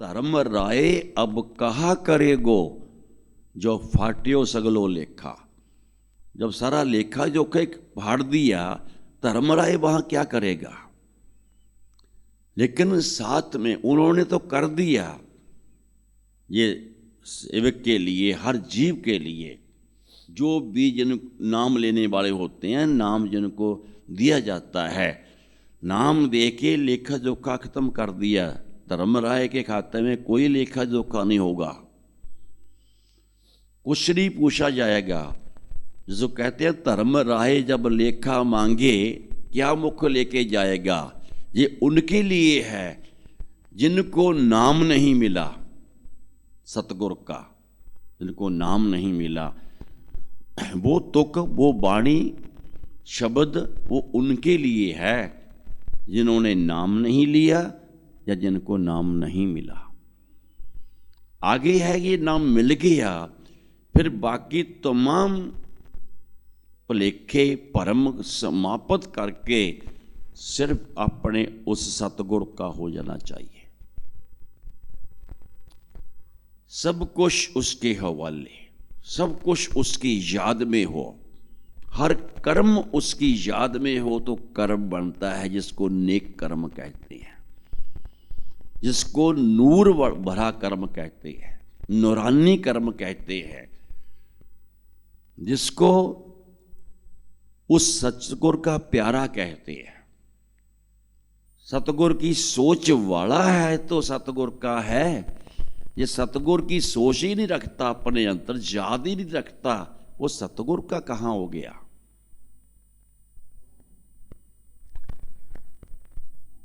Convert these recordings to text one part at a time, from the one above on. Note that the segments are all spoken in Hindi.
धर्म राय अब कहा करेगो, जो फाट्यो सगलो लेखा। जब सारा लेखा जोखा फाड़ दिया, धर्म राय वहां क्या करेगा। लेकिन साथ में उन्होंने तो कर दिया, ये सेवक के लिए, हर जीव के लिए, जो भी जिन नाम लेने वाले होते हैं, नाम जिनको दिया जाता है, नाम दे के लेखा जोखा खत्म कर दिया। धर्म राय के खाते में कोई लेखा जोखा नहीं होगा, कुछ नहीं पूछा जाएगा। जो कहते हैं धर्म राय जब लेखा मांगे, क्या मुख लेके जाएगा। ये उनके लिए है जिनको नाम नहीं मिला, सतगुर का, जिनको नाम नहीं मिला। वो तुक, वो वाणी, शब्द, वो उनके लिए है जिन्होंने नाम नहीं लिया या जिनको नाम नहीं मिला। आगे है ये नाम मिल गया, फिर बाकी तमाम भुलेखे भरम समाप्त करके सिर्फ अपने उस सतगुर का हो जाना चाहिए। सब कुछ उसके हवाले, सब कुछ उसकी याद में हो, हर कर्म उसकी याद में हो तो कर्म बनता है, जिसको नेक कर्म कहते हैं, जिसको नूर भरा कर्म कहते हैं, नूरानी कर्म कहते हैं, जिसको उस सतगुर का प्यारा कहते हैं। सतगुर की सोच वाला है तो सतगुर का है। ये सतगुर की सोच ही नहीं रखता, अपने अंतर याद ही नहीं रखता, वो सतगुर का कहां हो गया।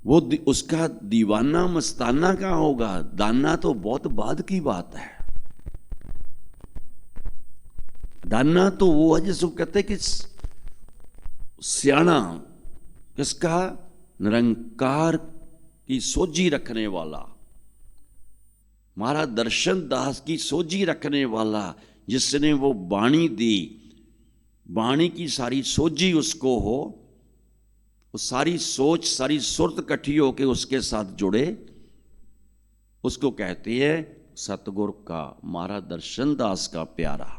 वो उसका दीवाना मस्ताना कहां होगा। दाना तो बहुत बाद की बात है। दाना तो वो है जिसको कहते हैं कि सियाना, किसका, निरंकार की सोझी रखने वाला, महाराज दर्शन दास की सोझी रखने वाला, जिसने वो वाणी दी, वाणी की सारी सोझी उसको हो, वो सारी सोच सारी सुरत इकट्ठी होके उसके साथ जुड़े, उसको कहते हैं सतगुर का, महाराज दर्शन दास का प्यारा,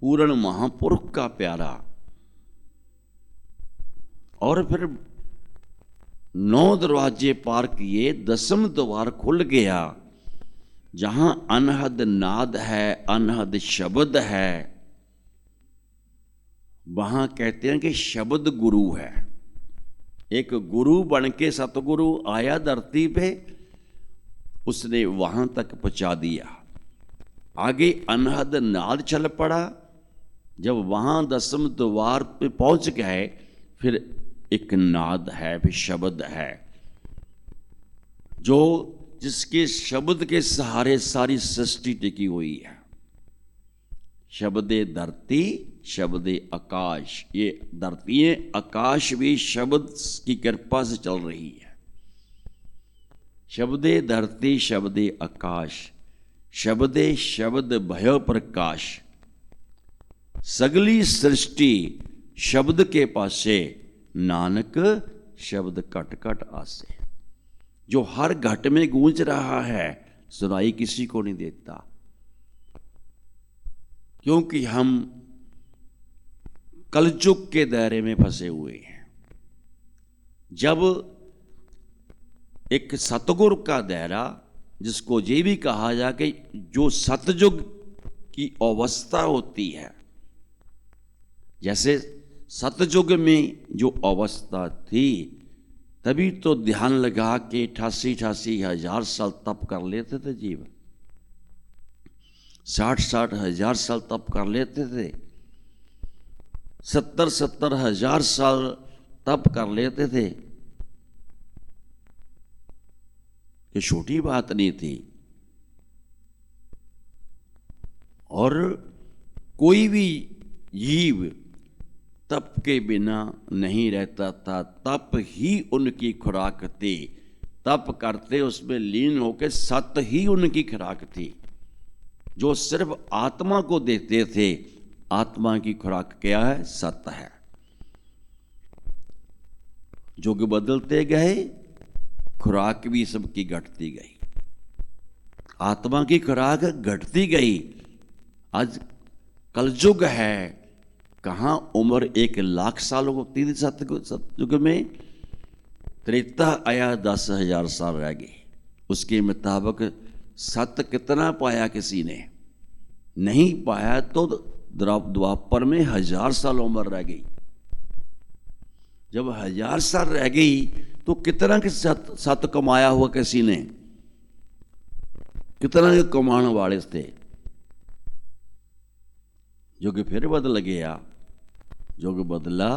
पूर्ण महापुरुष का प्यारा। और फिर 9 दरवाजे पार किए, 10वें द्वार खुल गया, जहां अनहद नाद है, अनहद शब्द है, वहां कहते हैं कि शब्द गुरु है। एक गुरु बन के सतगुरु आया धरती पे, उसने वहां तक पहुंचा दिया। आगे अनहद नाद चल पड़ा। जब वहां 10वें द्वार पे पहुंच गए, फिर एक नाद है, फिर शब्द है, जो जिसके शब्द के सहारे सारी सृष्टि टिकी हुई है। शब्दे धरती, शब्दे आकाश, ये धरती है, आकाश भी शब्द की कृपा से चल रही है। शब्दे धरती, शब्दे आकाश, शब्दे शब्द भयो प्रकाश, सगली सृष्टि शब्द के पासे, नानक शब्द घट घट आसे। जो हर घट में गूंज रहा है, सुनाई किसी को नहीं देता, क्योंकि हम कलयुग के दायरे में फंसे हुए हैं। जब एक सतगुर का दायरा, जिसको ये भी कहा जाए कि जो सतयुग की अवस्था होती है, जैसे सतयुग में जो अवस्था थी, तभी तो ध्यान लगा के 88 हजार साल तप कर लेते थे जीव, 60 हजार साल तप कर लेते थे, 70 हजार साल तप कर लेते थे। ये छोटी बात नहीं थी। और कोई भी जीव तप के बिना नहीं रहता था, तप ही उनकी खुराक थी। तप करते उसमें लीन होकर सत ही उनकी खुराक थी, जो सिर्फ आत्मा को देते थे। आत्मा की खुराक क्या है? सत है। युग बदलते गए, खुराक भी सबकी घटती गई। आत्मा की खुराक घटती गई। आज कलयुग है, कहाँ उम्र 1 लाख साल होती थी सतयुग में, त्रेता आया 10,000 साल रह गई। उसके मुताबिक सत्य कितना पाया किसी ने नहीं पाया, तो द्वापर में 1000 साल उम्र रह गई। जब 1000 साल रह गई तो कितना कि सत्य कमाया हुआ किसी ने, कितना के कमाने वाले थे। युग फिर बदल गया, युग बदला,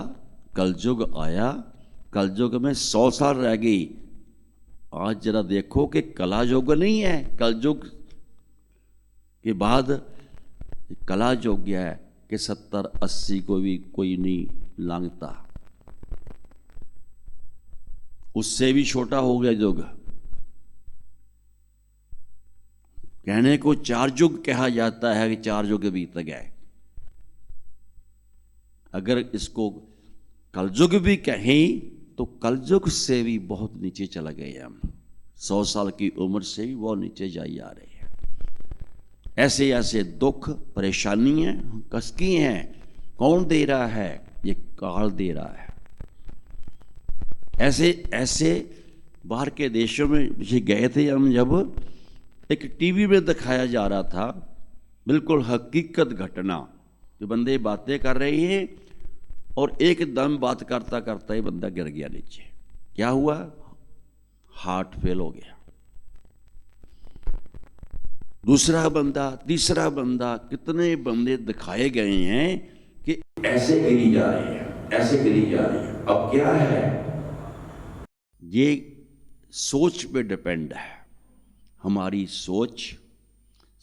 कलयुग आया, कलयुग में 100 साल रह गई। आज जरा देखो कि कला युग नहीं है, कलयुग के बाद कला युग है कि 70-80 को भी कोई नहीं लांघता, उससे भी छोटा हो गया युग। कहने को 4 युग कहा जाता है कि 4 युग बीत गए। अगर इसको कलयुग भी कहें तो कलयुग से भी बहुत नीचे चला गए हम। 100 साल की उम्र से भी बहुत नीचे जाई जा रहे हैं। ऐसे ऐसे दुख परेशानियां कसकी हैं, कौन दे रहा है? ये काल दे रहा है। ऐसे ऐसे बाहर के देशों में गए थे हम, जब एक टीवी में दिखाया जा रहा था, बिल्कुल हकीकत घटना, जो बंदे बातें कर रहे हैं और एकदम बात करता करता ही बंदा गिर गया नीचे। क्या हुआ? हार्ट फेल हो गया। दूसरा बंदा, तीसरा बंदा, कितने बंदे दिखाए गए हैं कि ऐसे गिरी जा रहे हैं, ऐसे गिरी जा रहे हैं। अब क्या है, ये सोच पे डिपेंड है। हमारी सोच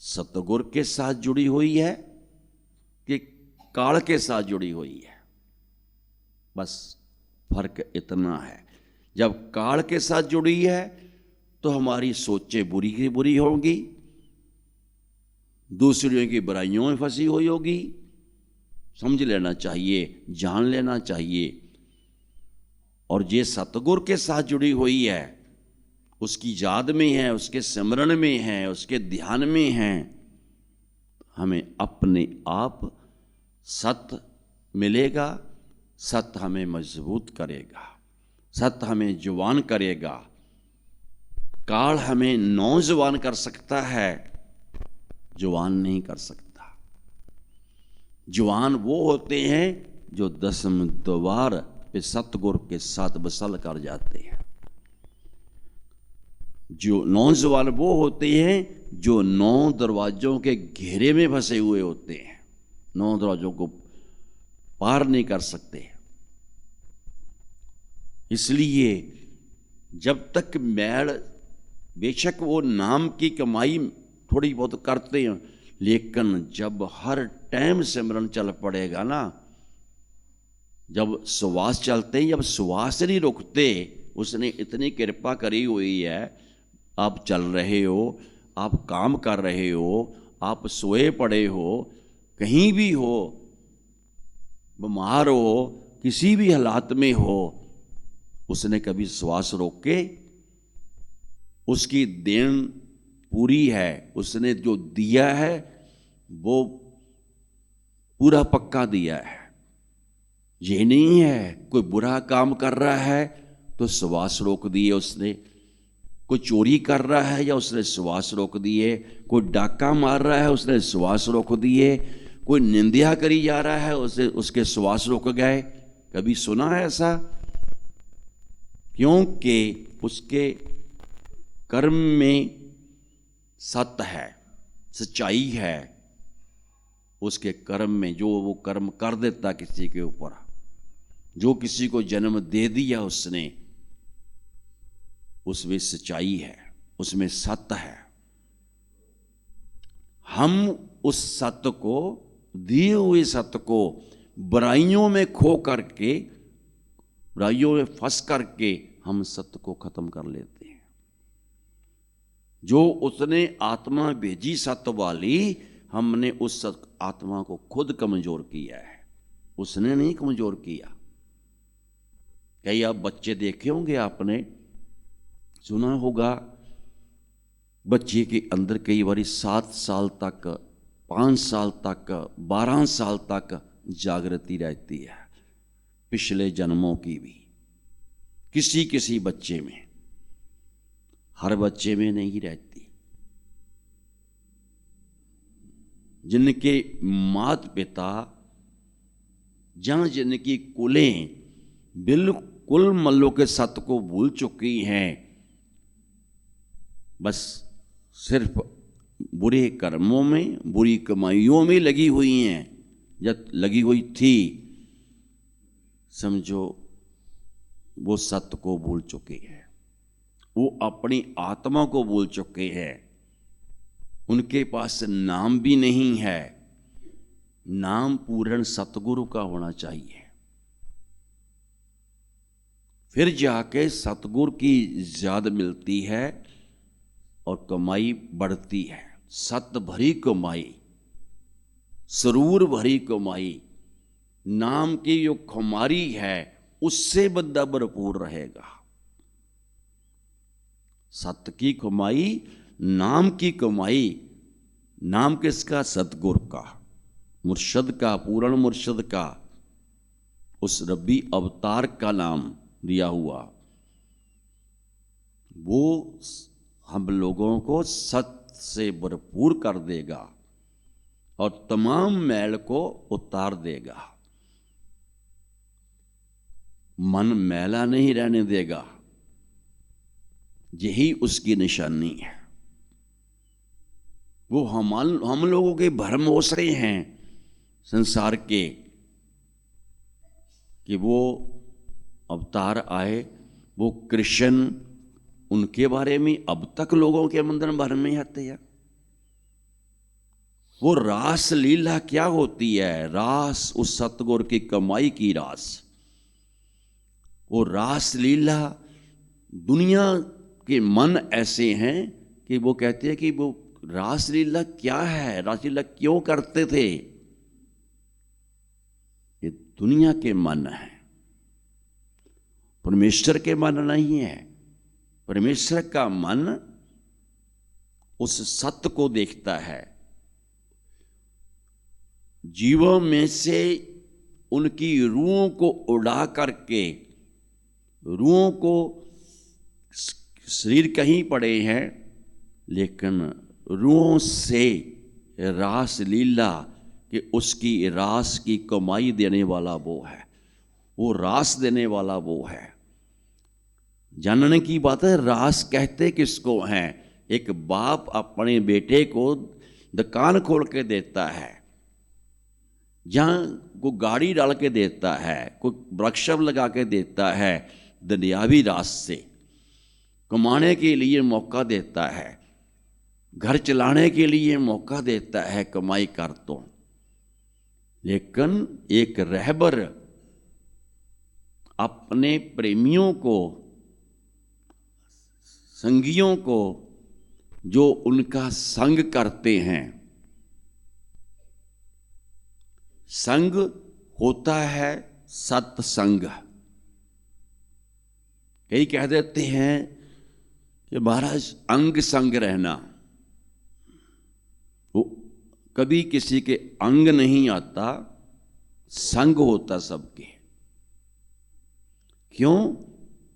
सतगुर के साथ जुड़ी हुई है कि काल के साथ जुड़ी हुई है, बस फर्क इतना है। जब काल के साथ जुड़ी है तो हमारी सोचें बुरी की बुरी होंगी, दूसरियों की बुराइयों में फंसी हुई होगी। समझ लेना चाहिए, जान लेना चाहिए। और ये सतगुर के साथ जुड़ी हुई है, उसकी याद में है, उसके सिमरन में है, उसके ध्यान में है, हमें अपने आप सत्य मिलेगा। सत्य हमें मजबूत करेगा, सत्य हमें जवान करेगा। काल हमें नौजवान कर सकता है, जवान नहीं कर सकता। जवान वो होते हैं जो 10वें द्वार पे सतगुर के साथ बसल कर जाते हैं। जो नौजवान वो होते हैं जो 9 दरवाजों के घेरे में फंसे हुए होते हैं, 9 दरवाजों को पार नहीं कर सकते। इसलिए जब तक मैल, बेशक वो नाम की कमाई थोड़ी बहुत करते हैं, लेकिन जब हर टाइम सिमरन चल पड़ेगा ना, जब श्वास चलते हैं, जब श्वास नहीं रुकते, उसने इतनी कृपा करी हुई है। आप चल रहे हो, आप काम कर रहे हो, आप सोए पड़े हो, कहीं भी हो, बीमार हो, किसी भी हालात में हो, उसने कभी श्वास रोक के, उसकी देन पूरी है। उसने जो दिया है वो पूरा पक्का दिया है। ये नहीं है कोई बुरा काम कर रहा है तो श्वास रोक दिए उसने, कोई चोरी कर रहा है या उसने श्वास रोक दिए, कोई डाका मार रहा है उसने श्वास रोक दिए, कोई निंदा करी जा रहा है उसे उसके श्वास रोक गए। कभी सुना है ऐसा? क्योंकि उसके कर्म में सत्य है, सच्चाई है। उसके कर्म में जो वो कर्म कर देता किसी के ऊपर, जो किसी को जन्म दे दिया उसने, उसमें सच्चाई है, उसमें सत्य है। हम उस सत्य को, दिए हुए सत्य को बुराइयों में खो करके, बुराइयों में फंस करके हम सत्य को खत्म कर लेते हैं। जो उसने आत्मा भेजी सत्य वाली, हमने उस आत्मा को खुद कमजोर किया है, उसने नहीं कमजोर किया। कई आप बच्चे देखे होंगे, आपने सुना होगा, बच्चे के अंदर कई बार 7 साल तक, 5 साल तक, 12 साल तक जागृति रहती है, पिछले जन्मों की भी, किसी किसी बच्चे में, हर बच्चे में नहीं रहती। जिनके माता पिता या जिनकी कुलें बिल्कुल मल्लों के सत्य को भूल चुकी हैं, बस सिर्फ बुरे कर्मों में, बुरी कमाइयों में लगी हुई हैं या लगी हुई थी, समझो वो सत्य को भूल चुके हैं, वो अपनी आत्मा को भूल चुके हैं। उनके पास नाम भी नहीं है। नाम पूर्ण सतगुरु का होना चाहिए, फिर जाके सतगुरु की याद मिलती है और कमाई बढ़ती है। सत भरी कमाई, सरूर भरी कमाई, नाम की जो खुमारी है उससे बंदा भरपूर रहेगा। सत्य की कमाई, नाम की कमाई। नाम किसका? सतगुरु का, मुर्शद का, पूर्ण मुर्शद का, उस रब्बी अवतार का नाम दिया हुआ। वो हम लोगों को सत्य से भरपूर कर देगा और तमाम मैल को उतार देगा। मन मैला नहीं रहने देगा, यही उसकी निशानी है। वो हम लोगों के भ्रम हो रहे हैं संसार के कि वो अवतार आए, वो कृष्ण, उनके बारे में अब तक लोगों के अंदर भ्रम में आते हैं। वो रास लीला क्या होती है? रास उस सतगुरु की कमाई की रास। वो रास लीला, दुनिया के मन ऐसे हैं कि वो कहते हैं कि वो रास लीला क्या है, रास लीला क्यों करते थे? ये दुनिया के मन है, परमेश्वर के मन नहीं है। परमेश्वर का मन उस सत्य को देखता है। जीवों में से उनकी रूहों को उड़ा करके, रूहों को, शरीर कहीं पड़े हैं लेकिन रूहों से रास लीला कि उसकी रास की कमाई देने वाला वो है, वो रास देने वाला वो है। जानने की बात है, रास कहते किसको हैं? एक बाप अपने बेटे को दुकान खोल के देता है, जहाँ कोई गाड़ी डाल के देता है, कोई वृक्षभ लगा के देता है, दुनियावी रास से कमाने के लिए मौका देता है, घर चलाने के लिए मौका देता है, कमाई कर तो। लेकिन एक रहबर अपने प्रेमियों को, संगियों को, जो उनका संग करते हैं, संग होता है सत्संग। कई कह देते हैं कि महाराज अंग संग रहना, वो कभी किसी के अंग नहीं आता, संग होता सबके। क्यों?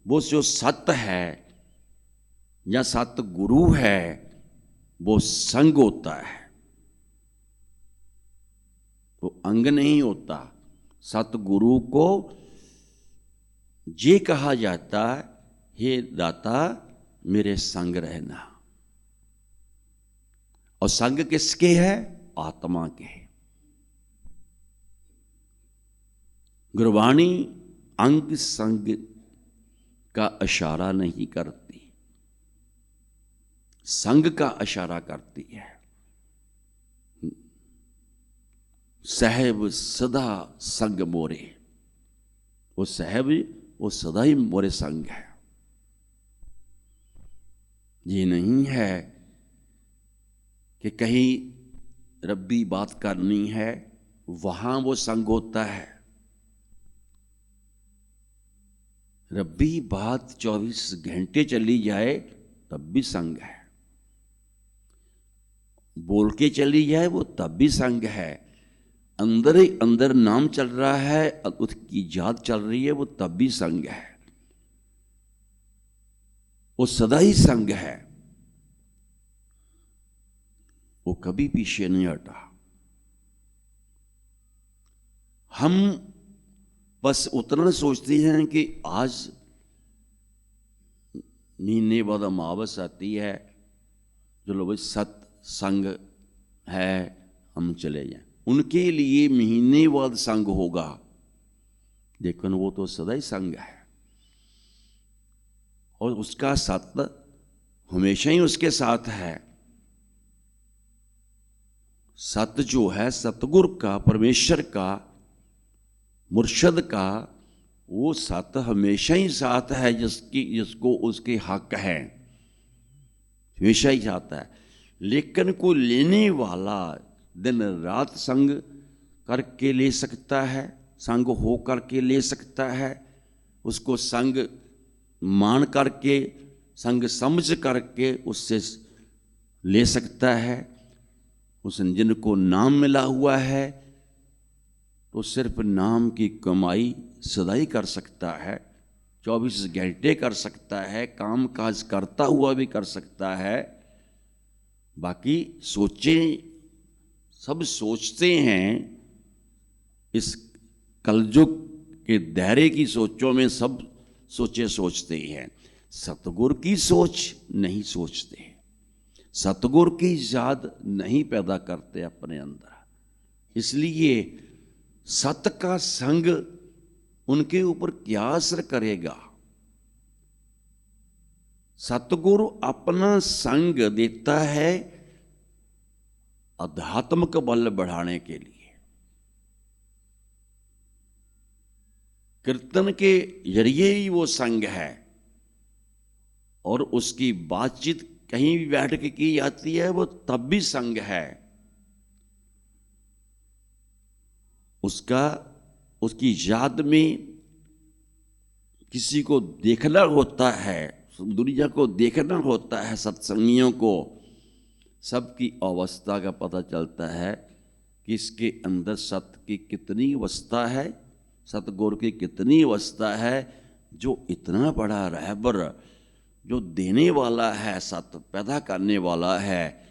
वो जो सत्य है या सत्य गुरु है, वो संग होता है, वो अंग नहीं होता। सतगुरु को ये कहा जाता है, हे दाता मेरे संग रहना। और संग किसके है? आत्मा के। गुरबाणी अंग संग का इशारा नहीं करती, संग का इशारा करती है। साहेब सदा संग मोरे, वो साहेब वो सदा ही मोरे संग है। ये नहीं है कि कहीं रब्बी बात करनी है वहां वो संग होता है। रब्बी बात 24 घंटे चली जाए तब भी संग है। बोल के चली जाए वो तब भी संग है, अंदर ही अंदर नाम चल रहा है, उसकी याद चल रही है, वो तब भी संग है, वो सदा ही संग है, वो कभी पीछे नहीं हटा। हम बस उतना सोचते हैं कि आज महीने बाद अमावस आती है, चलो भाई सत्संग है, हम चले जाएं। उनके लिए महीने बाद संग होगा, लेकिन वो तो सदा ही संग है, और उसका सत्य हमेशा ही उसके साथ है। सत्य जो है सतगुरु का, परमेश्वर का, मुर्शद का, वो सत्य हमेशा ही साथ है, जिसको उसके हक है, हमेशा ही साथ है। लेकिन कोई लेने वाला दिन रात संग करके ले सकता है, संग हो करके ले सकता है, उसको संग मान करके, संग समझ करके उससे ले सकता है। उस जिनको नाम मिला हुआ है तो सिर्फ नाम की कमाई सदा ही कर सकता है, 24 घंटे कर सकता है, काम काज करता हुआ भी कर सकता है। बाकी सब सोचते हैं, इस कलयुग के दायरे की सोचों में सब सोचते हैं, सतगुरु की सोच नहीं सोचते, सतगुरु की याद नहीं पैदा करते अपने अंदर। इसलिए सत का संग उनके ऊपर क्या असर करेगा? सतगुरु अपना संग देता है आध्यात्मिक बल बढ़ाने के लिए। कीर्तन के जरिए ही वो संग है, और उसकी बातचीत कहीं भी बैठ के की जाती है, वो तब भी संग है। उसकी याद में किसी को देखना होता है, दुनिया को देखना होता है, सत्संगियों को सबकी अवस्था का पता चलता है कि इसके अंदर सत्य की कितनी अवस्था है, सतगुरु की कितनी अवस्था है, जो इतना बड़ा रहबर, जो देने वाला है, सत्य पैदा करने वाला है,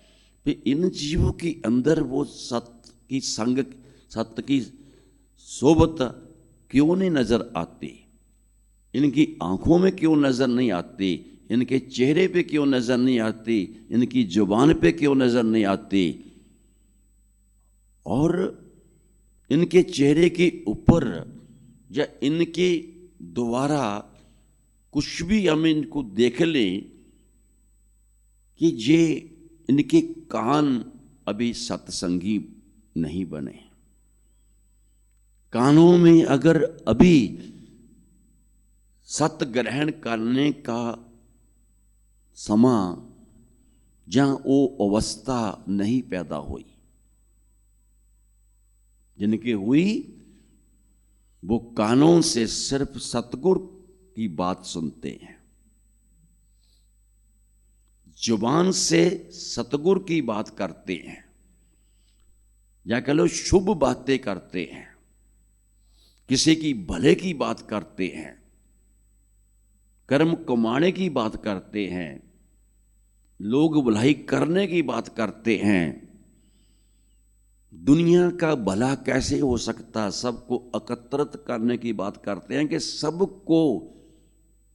फिर इन जीवों के अंदर वो सत्य की सोबत क्यों नहीं नजर आती? इनकी आंखों में क्यों नजर नहीं आती? इनके चेहरे पे क्यों नजर नहीं आती? इनकी जुबान पे क्यों नजर नहीं आती? और इनके चेहरे के ऊपर या इनके द्वारा कुछ भी हम इनको देख लें कि ये इनके कान अभी सत्संगी नहीं बने, कानों में अगर अभी सत्य ग्रहण करने का समा जहां वो अवस्था नहीं पैदा हुई, जिनकी हुई वो कानों से सिर्फ सतगुरु की बात सुनते हैं, जुबान से सतगुरु की बात करते हैं, या कह लो शुभ बातें करते हैं, किसी की भले की बात करते हैं, कर्म कमाने की बात करते हैं, लोग भलाई करने की बात करते हैं, दुनिया का भला कैसे हो सकता, सबको एकत्रित करने की बात करते हैं कि सबको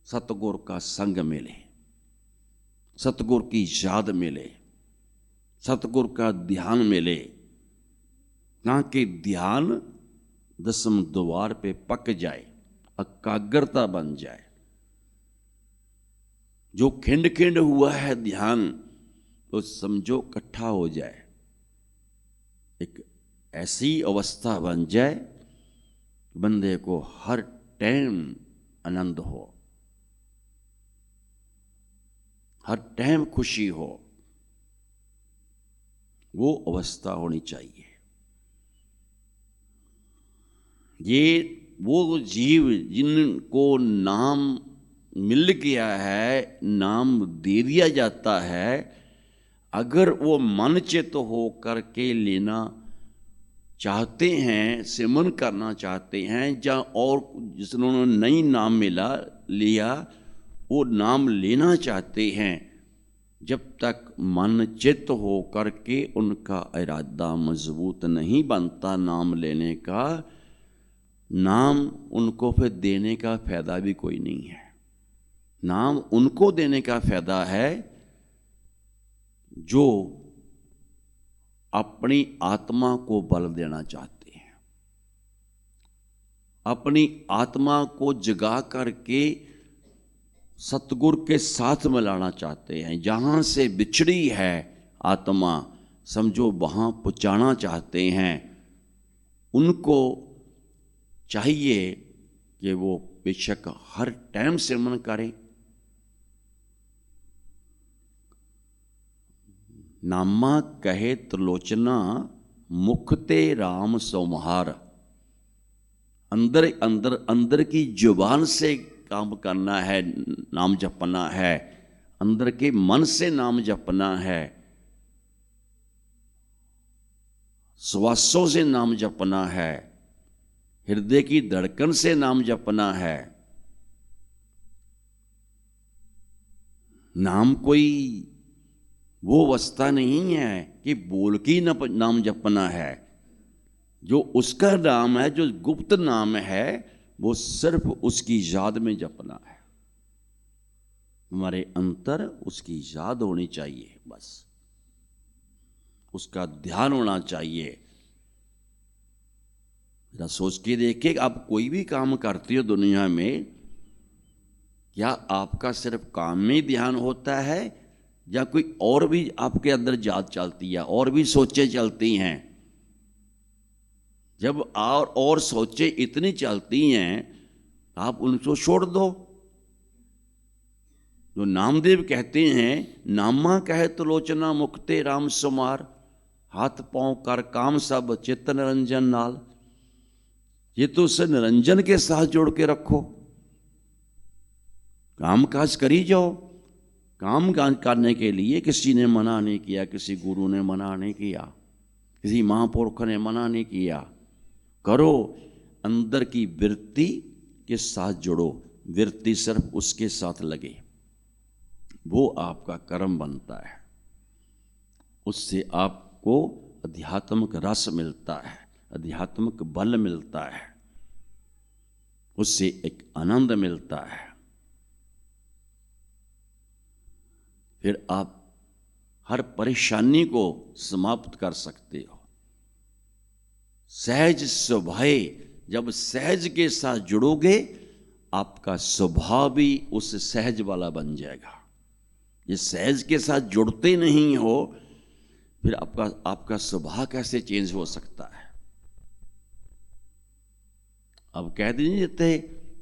सतगुरु का संग मिले, सतगुरु की याद मिले, सतगुरु का ध्यान मिले, ताकि ध्यान दसम द्वार पे पक जाए, एकाग्रता बन जाए। जो खिंड खिंड हुआ है ध्यान, तो समझो इकट्ठा हो जाए, एक ऐसी अवस्था बन जाए बंदे को हर टाइम आनंद हो, हर टाइम खुशी हो, वो अवस्था होनी चाहिए। ये वो जीव जिनको नाम मिल गया है, नाम दे दिया जाता है, अगर वो मन चित हो करके लेना चाहते हैं, सिमरन करना चाहते हैं, या और जिन्होंने नई नाम मिला लिया वो नाम लेना चाहते हैं, जब तक मन चित हो करके उनका इरादा मजबूत नहीं बनता नाम लेने का, नाम उनको फिर देने का फायदा भी कोई नहीं है। नाम उनको देने का फायदा है जो अपनी आत्मा को बल देना चाहते हैं, अपनी आत्मा को जगा करके सतगुरु के साथ मिलाना चाहते हैं। जहाँ से बिछड़ी है आत्मा, समझो वहाँ पहुँचाना चाहते हैं। उनको चाहिए कि वो बेशक हर टाइम सिमरन करें। नामा कहे त्रिलोचना, मुख ते राम सोमहार। अंदर अंदर अंदर की जुबान से काम करना है, नाम जपना है, अंदर के मन से नाम जपना है, श्वासों से नाम जपना है, हृदय की धड़कन से नाम जपना है। नाम कोई वो अवस्था नहीं है कि बोल के नाम जपना है। जो उसका नाम है, जो गुप्त नाम है, वो सिर्फ उसकी याद में जपना है। हमारे अंतर उसकी याद होनी चाहिए, बस उसका ध्यान होना चाहिए। जरा सोच के देखिए, आप कोई भी काम करते हो दुनिया में, क्या आपका सिर्फ काम में ध्यान होता है या कोई और भी आपके अंदर याद चलती है, और भी सोचें चलती हैं? जब और सोचें इतनी चलती हैं, आप उनको छोड़ दो। जो नामदेव कहते हैं, नामा कहे त्रिलोचना, मुक्ते राम सुमार, हाथ पांव कर काम सब चित्त निरंजन नाल। ये तो उसे निरंजन के साथ जोड़ के रखो। काम काज करी जाओ। काम काज करने के लिए किसी ने मना नहीं किया, किसी गुरु ने मना नहीं किया, किसी महापुरुष ने मना नहीं किया। करो, अंदर की वृत्ति के साथ जुड़ो, वृत्ति सिर्फ उसके साथ लगे, वो आपका कर्म बनता है। उससे आपको आध्यात्मिक रस मिलता है, आध्यात्मिक बल मिलता है, उससे एक आनंद मिलता है। फिर आप हर परेशानी को समाप्त कर सकते हो। सहज स्वभाव, जब सहज के साथ जुड़ोगे, आपका स्वभाव भी उस सहज वाला बन जाएगा। ये सहज के साथ जुड़ते नहीं हो, फिर आपका स्वभाव कैसे चेंज हो सकता है? अब कह देते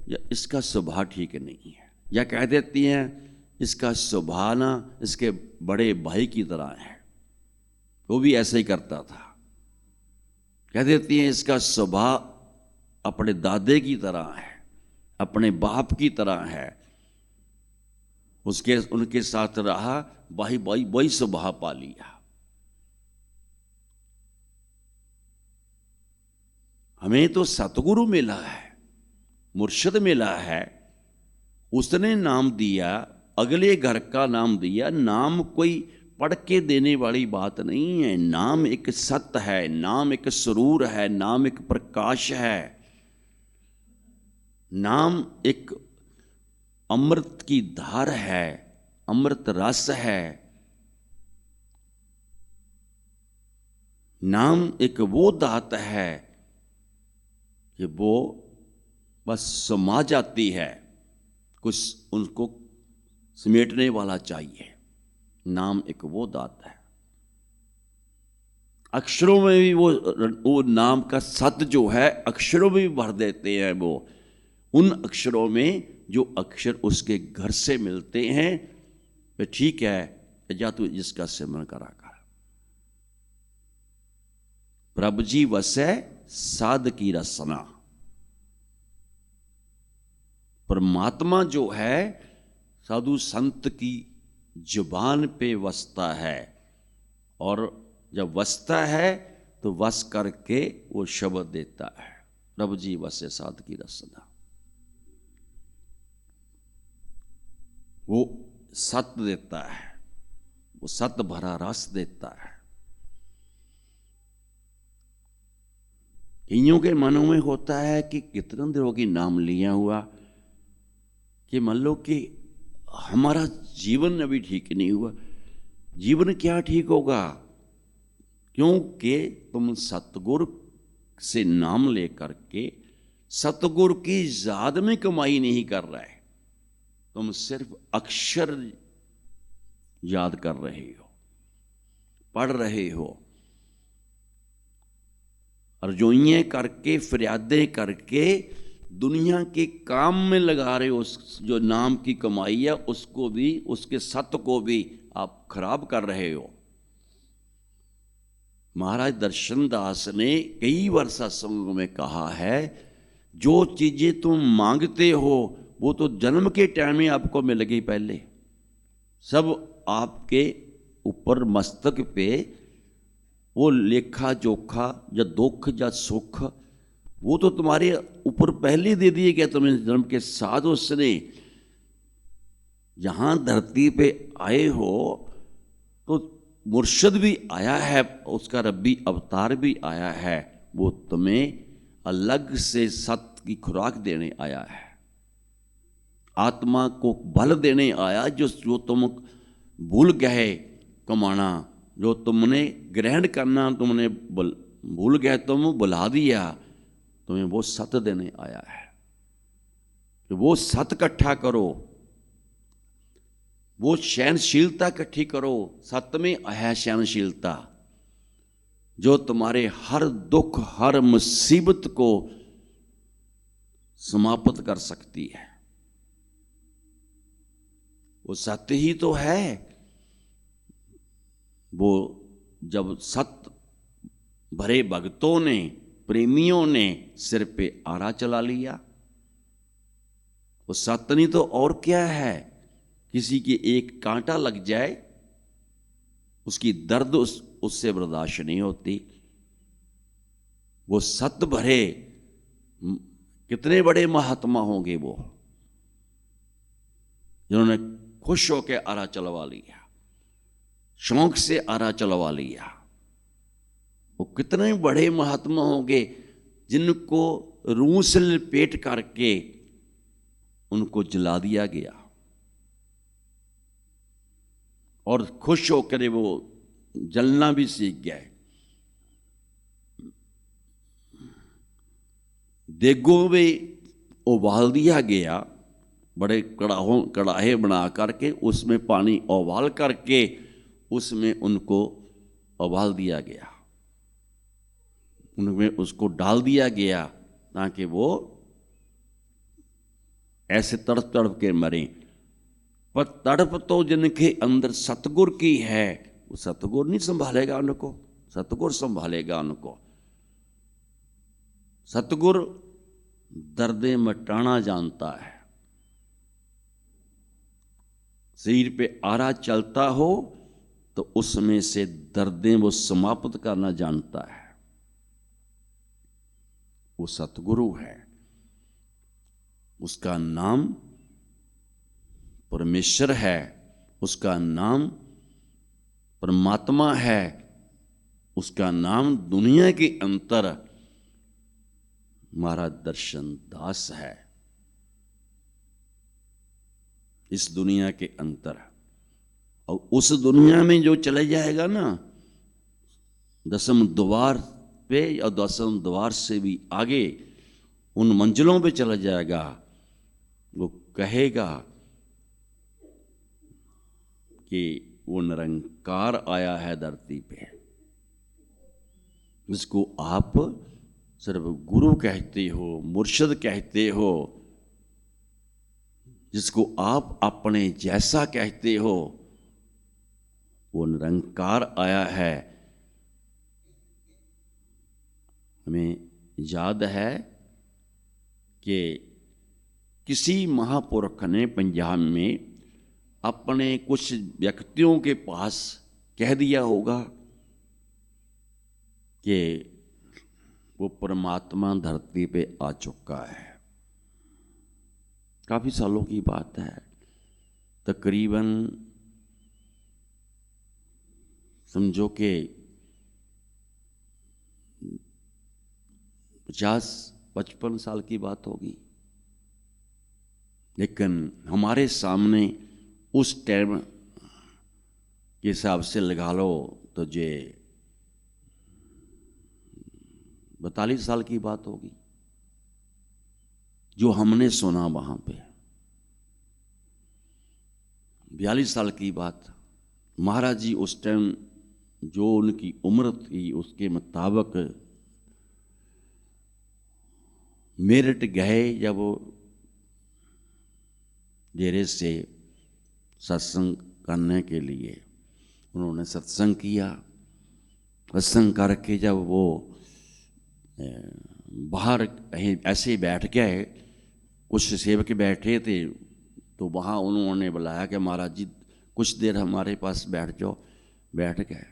या इसका स्वभाव ठीक नहीं है, या कह देती हैं इसका स्वभाव ना इसके बड़े भाई की तरह है, वो भी ऐसे ही करता था। कह देती हैं इसका स्वभाव अपने दादे की तरह है, अपने बाप की तरह है, उनके साथ रहा, वही स्वभाव पा लिया। हमें तो सतगुरु मिला है, मुर्शिद मिला है, उसने नाम दिया, अगले घर का नाम दिया। नाम कोई पढ़ के देने वाली बात नहीं है। नाम एक सत्य है, नाम एक सुरूर है, नाम एक प्रकाश है, नाम एक अमृत की धार है, अमृत रस है। नाम एक वो दात है कि वो बस समा जाती है, कुछ उनको समेटने वाला चाहिए। नाम एक वो दात है। अक्षरों में भी वो नाम का सत्य जो है, अक्षरों में भी भर देते हैं। वो उन अक्षरों में जो अक्षर उसके घर से मिलते हैं, वे ठीक है, या तो जिसका सिमरन करा कर। प्रभु जी वसै साध की रसना। परमात्मा जो है साधु संत की जुबान पे वसता है, और जब वसता है तो वस करके वो शब्द देता है, प्रभु जी वसे साध की रसना। वो सत्य देता है, वो सत्य भरा रस देता है। कईयों के मनों में होता है कि कितने दिनों की नाम लिया हुआ, कि मान लो कि हमारा जीवन अभी ठीक नहीं हुआ। जीवन क्या ठीक होगा? क्योंकि तुम सतगुरु से नाम लेकर के सतगुरु की याद में कमाई नहीं कर रहे, तुम सिर्फ अक्षर याद कर रहे हो, पढ़ रहे हो, अर्जुइयाँ करके फरियादें करके दुनिया के काम में लगा रहे हो। उस जो नाम की कमाई है उसको भी, उसके सत्य को भी आप खराब कर रहे हो। महाराज दर्शन दास ने कई बार सत्संग में कहा है, जो चीजें तुम मांगते हो वो तो जन्म के टाइम में आपको मिल गई, पहले सब आपके ऊपर मस्तक पे वो लेखा जोखा या दुख या सुख वो तो तुम्हारे ऊपर पहले दे दिए गए। तुम्हें जन्म के साथ उसने यहाँ धरती पे आए हो तो मुर्शद भी आया है, उसका रब्बी अवतार भी आया है, वो तुम्हें अलग से सत्य की खुराक देने आया है, आत्मा को बल देने आया। जो तुम भूल गए कमाना, जो तुमने ग्रहण करना तुमने भूल गए, तुम बुला दिया, तुम्हें वो सत्य देने आया है कि वो सत्य इकट्ठा करो, वो सहनशीलता इकट्ठी करो। सत्य में है सहनशीलता, जो तुम्हारे हर दुख हर मुसीबत को समाप्त कर सकती है। वो सत्य ही तो है। वो जब सत्य भरे भक्तों ने, प्रेमियों ने सिर पे आरा चला लिया, वो सत्य नहीं तो और क्या है। किसी की एक कांटा लग जाए उसकी दर्द उससे बर्दाश्त नहीं होती। वो सत्य भरे कितने बड़े महात्मा होंगे वो, जिन्होंने खुश होकर आरा चलवा लिया, शौक से आरा चलवा लिया। वो कितने बड़े महात्मा होंगे जिनको रूह से लपेट करके उनको जला दिया गया और खुश होकर वो जलना भी सीख गए। देगों में उबाल दिया गया, बड़े कड़ाहे बना करके उसमें पानी उबाल करके उसमें उनको उबाल दिया गया, उनमें उसको डाल दिया गया ताकि वो ऐसे तड़प तड़प के मरे। पर तड़प तो जिनके अंदर सतगुर की है, वो सतगुर नहीं संभालेगा उनको, सतगुर संभालेगा उनको। सतगुर दर्दें मिटाना जानता है। शरीर पे आरा चलता हो तो उसमें से दर्दें वो समाप्त करना जानता है। वो सतगुरु है, उसका नाम परमेश्वर है, उसका नाम परमात्मा है, उसका नाम दुनिया के अंतर महाराज दर्शन दास है। इस दुनिया के अंतर, और उस दुनिया में जो चले जाएगा ना, दसम द्वार पे और दसम द्वार से भी आगे उन मंजिलों पे चला जाएगा, वो कहेगा कि वो निरंकार आया है धरती पे, जिसको आप सिर्फ गुरु कहते हो, मुर्शिद कहते हो, जिसको आप अपने जैसा कहते हो, वो निरंकार आया है। हमें याद है कि किसी महापुरुष ने पंजाब में अपने कुछ व्यक्तियों के पास कह दिया होगा कि वो परमात्मा धरती पे आ चुका है। काफ़ी सालों की बात है, तकरीबन समझो कि 50-55 साल की बात होगी। लेकिन हमारे सामने उस टाइम के हिसाब से लगा लो तो ये 42 साल की बात होगी जो हमने सुना वहां पे। 42 साल की बात। महाराज जी उस टाइम जो उनकी उम्र थी उसके मुताबिक मेरठ गए जब वो डेरे से सत्संग करने के लिए। उन्होंने सत्संग किया। सत्संग करके जब वो बाहर कहीं ऐसे बैठ गए, कुछ सेवक बैठे थे, तो वहाँ उन्होंने बुलाया कि महाराज जी कुछ देर हमारे पास बैठ जाओ। बैठ गए।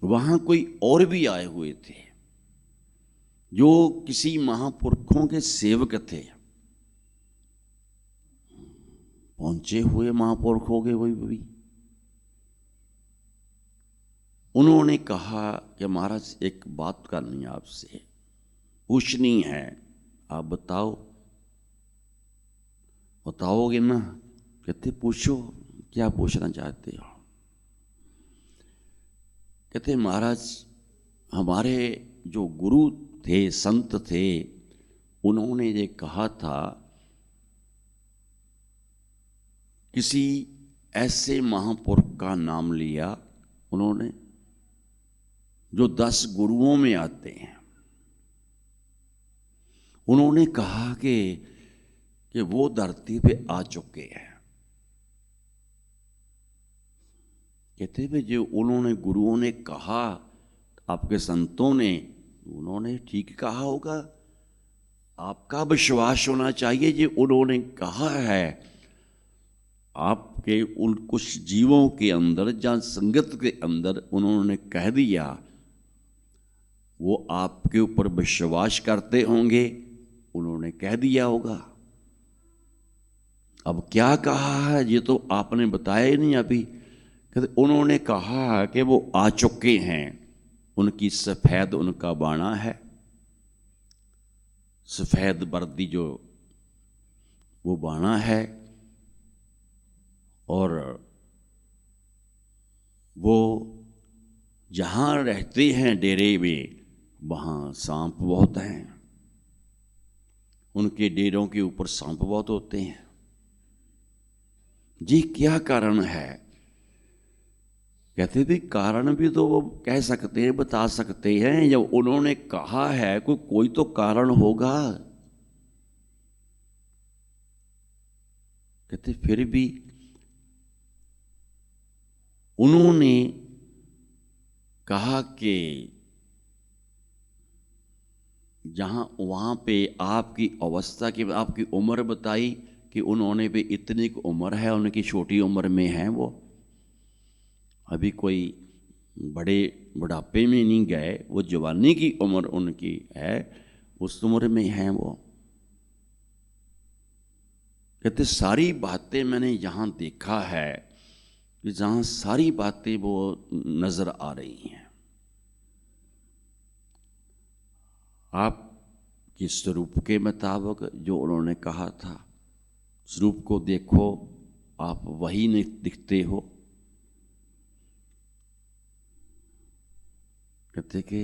वहाँ कोई और भी आए हुए थे जो किसी महापुरुषों के सेवक थे। पहुंचे हुए महापुरुषों के वही भी उन्होंने कहा कि महाराज एक बात करनी है आपसे, पूछनी है, आप बताओ। बताओगे ना? कहते पूछो, क्या पूछना चाहते हो? कहते महाराज हमारे जो गुरु थे, संत थे, उन्होंने ये कहा था किसी ऐसे महापुरुष का नाम लिया उन्होंने जो 10 गुरुओं में आते हैं। उन्होंने कहा कि वो धरती पे आ चुके हैं। कहते भाई जो उन्होंने गुरुओं ने कहा, आपके संतों ने, उन्होंने ठीक कहा होगा। आपका विश्वास होना चाहिए जो उन्होंने कहा है। आपके उन कुछ जीवों के अंदर जहाँ संगत के अंदर उन्होंने कह दिया, वो आपके ऊपर विश्वास करते होंगे, उन्होंने कह दिया होगा। अब क्या कहा है ये तो आपने बताया ही नहीं अभी। कहते उन्होंने कहा कि वो आ चुके हैं, उनकी सफेद उनका बाणा है, सफेद वर्दी जो वो बाणा है, और वो जहाँ रहते हैं डेरे में वहाँ सांप बहुत हैं। उनके डेरों के ऊपर सांप बहुत होते हैं। जी क्या कारण है? कहते भी कारण भी तो वो कह सकते हैं, बता सकते हैं। जब उन्होंने कहा है कोई तो कारण होगा। कहते फिर भी उन्होंने कहा कि जहाँ वहाँ पे आपकी अवस्था की, आपकी उम्र बताई कि उन्होंने भी इतनी उम्र है, उनकी छोटी उम्र में है, वो अभी कोई बड़े बुढ़ापे में नहीं गए, वो जवानी की उम्र उनकी है, उस उम्र में हैं वो। कहते सारी बातें मैंने यहाँ देखा है कि जहाँ सारी बातें वो नजर आ रही हैं। आपके स्वरूप के मुताबिक जो उन्होंने कहा था, स्वरूप को देखो, आप वही नहीं दिखते हो। कहते कि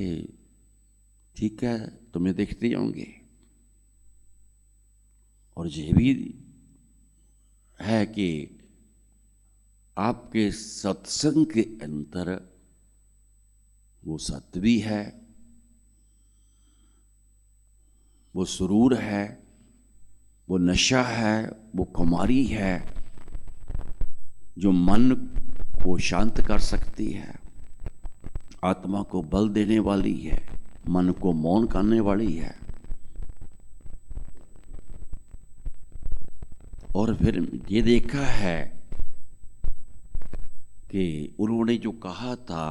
ठीक है, तुम्हें देखते होंगे। और ये भी है कि आपके सत्संग के अंदर वो सत्य भी है, वो सुरूर है, वो नशा है, वो खुमारी है जो मन को शांत कर सकती है, आत्मा को बल देने वाली है, मन को मौन करने वाली है। और फिर ये देखा है कि उन्होंने जो कहा था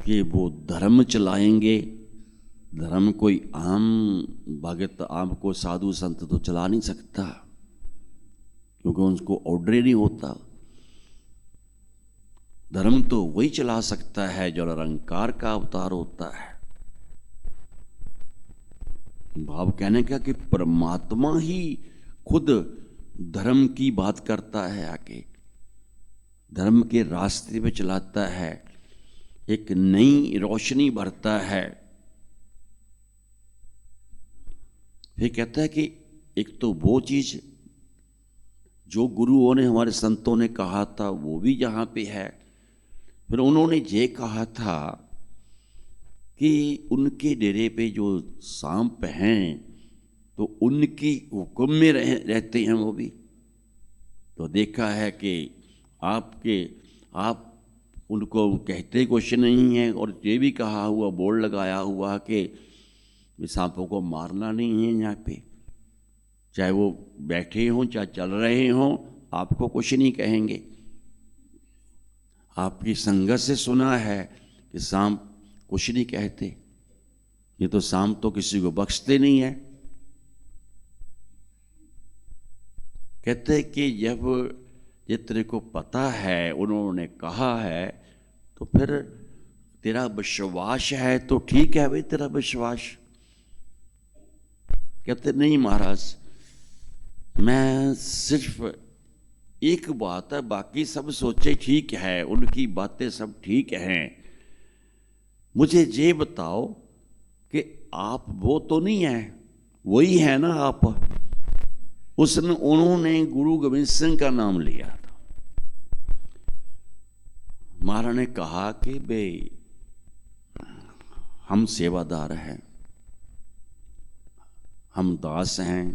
कि वो धर्म चलाएंगे। धर्म कोई आम भगत, आम को साधु संत तो चला नहीं सकता, क्योंकि उनको ऑर्डर ही नहीं होता। धर्म तो वही चला सकता है जो निरंकार का अवतार होता है। भाव कहने का कि परमात्मा ही खुद धर्म की बात करता है, आके धर्म के रास्ते पे चलाता है, एक नई रोशनी भरता है। फिर कहता है कि एक तो वो चीज जो गुरुओं ने, हमारे संतों ने कहा था, वो भी यहाँ पे है। फिर उन्होंने ये कहा था कि उनके डेरे पे जो सांप हैं तो उनकी हुक्म में रहते हैं वो भी। तो देखा है कि आप उनको कहते कुछ नहीं है, और ये भी कहा हुआ, बोर्ड लगाया हुआ कि सांपों को मारना नहीं है यहाँ पे, चाहे वो बैठे हों चाहे चल रहे हों, आपको कुछ नहीं कहेंगे। आपकी संगत से सुना है कि सांप कुछ नहीं कहते। ये तो सांप तो किसी को बख्शते नहीं है। कहते कि जब ये तेरे को पता है, उन्होंने कहा है, तो फिर तेरा विश्वास है तो ठीक है भाई, तेरा विश्वास। कहते नहीं महाराज, मैं सिर्फ एक बात है, बाकी सब सोचे ठीक है, उनकी बातें सब ठीक हैं, मुझे ये बताओ कि आप वो तो नहीं है, वही है ना आप। उन्होंने गुरु गोविंद सिंह का नाम लिया था। महाराज ने कहा कि भाई हम सेवादार हैं, हम दास हैं।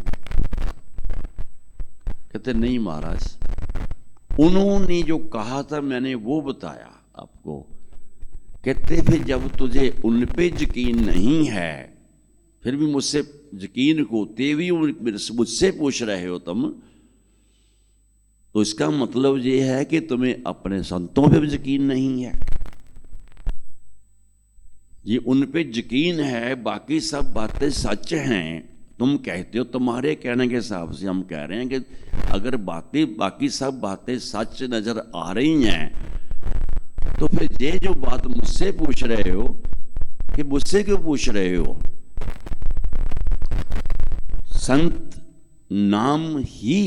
कहते नहीं महाराज, उन्होंने जो कहा था मैंने वो बताया आपको। कहते फिर जब तुझे उन पे यकीन नहीं है, फिर भी मुझसे यकीन होते भी मुझसे पूछ रहे हो तुम, तो इसका मतलब ये है कि तुम्हें अपने संतों पे भी यकीन नहीं है। ये उन पे यकीन है, बाकी सब बातें सच हैं। तुम कहते हो, तुम्हारे कहने के हिसाब से हम कह रहे हैं कि अगर बाकी सब बातें सच नजर आ रही हैं, तो फिर ये जो बात मुझसे पूछ रहे हो, कि मुझसे क्यों पूछ रहे हो? संत नाम ही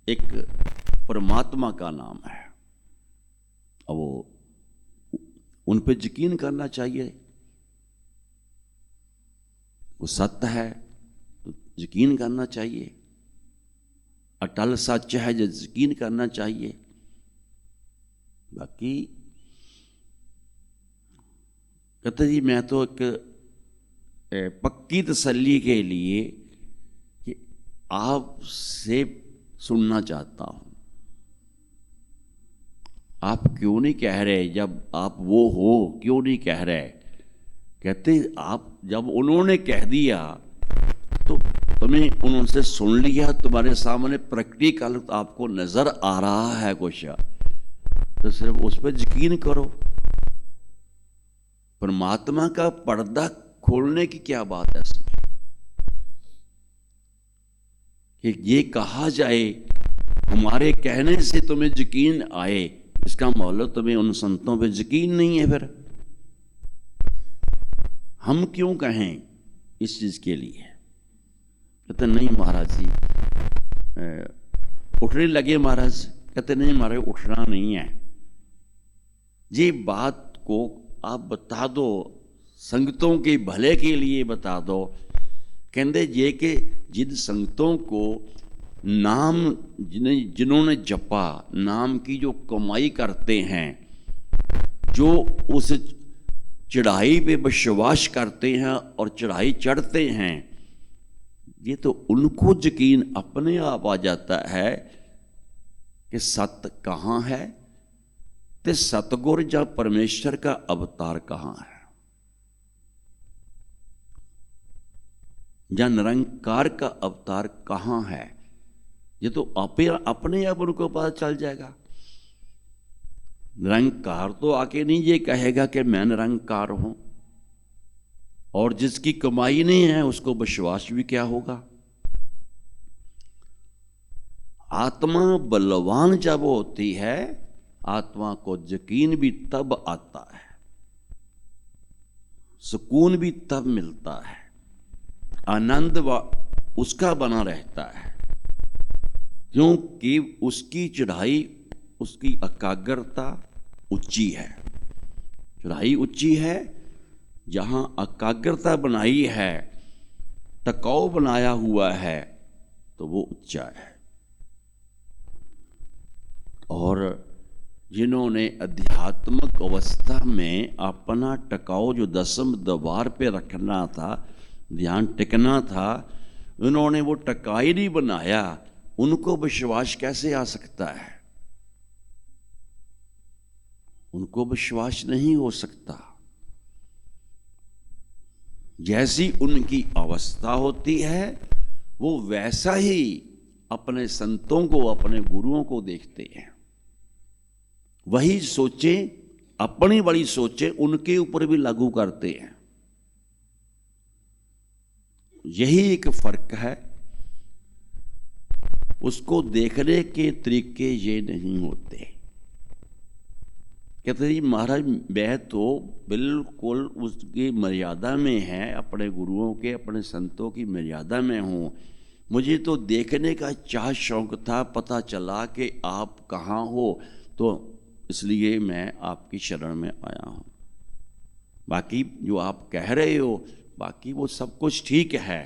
एक परमात्मा का नाम है, अब वो उन पे यकीन करना चाहिए। वो सत्य है तो यकीन करना चाहिए, अटल सच है जो यकीन करना चाहिए। बाकी कहते जी मैं तो एक पक्की तसल्ली के लिए कि आपसे सुनना चाहता हूं, आप क्यों नहीं कह रहे जब आप वो हो, क्यों नहीं कह रहे? कहते आप जब उन्होंने कह दिया तो तुम्हें उनसे सुन लिया, तुम्हारे सामने प्रैक्टिकल आपको नजर आ रहा है कुछ, तो सिर्फ उस पर यकीन करो। परमात्मा का पर्दा खोलने की क्या बात है इसमें? कि ये कहा जाए हमारे कहने से तुम्हें यकीन आए, इसका मतलब तुम्हें उन संतों पे यकीन नहीं है। फिर हम क्यों कहें इस चीज के लिए? कहते नहीं महाराज जी, उठने लगे महाराज। कहते नहीं महाराज, उठना नहीं है, ये बात को आप बता दो, संगतों के भले के लिए बता दो। कहते ये कि जिन संगतों को नाम जिन्होंने जपा, नाम की जो कमाई करते हैं, जो उस चढ़ाई पे विश्वास करते हैं और चढ़ाई चढ़ते हैं, ये तो उनको यकीन अपने आप आ जाता है कि सत्य कहाँ है, ते सतगुर या परमेश्वर का अवतार कहाँ है, या निरंकार का अवतार कहाँ है। ये तो अपने आप उनको पता चल जाएगा। निरंकार तो आके नहीं ये कहेगा कि मैं निरंकार हूं, और जिसकी कमाई नहीं है उसको विश्वास भी क्या होगा। आत्मा बलवान जब होती है, आत्मा को यकीन भी तब आता है, सुकून भी तब मिलता है, आनंद उसका बना रहता है, क्योंकि उसकी चढ़ाई, उसकी एकाग्रता ऊंची है। चढ़ाई ऊंची है, जहां एकाग्रता बनाई है, टकाव बनाया हुआ है, तो वो ऊंचा है। और जिन्होंने अध्यात्मिक अवस्था में अपना टकाव जो दसम द्वार पे रखना था, ध्यान टिकना था, उन्होंने वो टकाई नहीं बनाया, उनको विश्वास कैसे आ सकता है? उनको विश्वास नहीं हो सकता। जैसी उनकी अवस्था होती है, वो वैसा ही अपने संतों को, अपने गुरुओं को देखते हैं। वही सोचे, अपनी बड़ी सोचे उनके ऊपर भी लागू करते हैं। यही एक फर्क है। उसको देखने के तरीके ये नहीं होते। कहते जी महाराज मैं तो बिल्कुल उसकी मर्यादा में है, अपने गुरुओं के, अपने संतों की मर्यादा में हूँ। मुझे तो देखने का चाह शौक था, पता चला कि आप कहाँ हो, तो इसलिए मैं आपकी शरण में आया हूँ। बाकी जो आप कह रहे हो, बाकी वो सब कुछ ठीक है,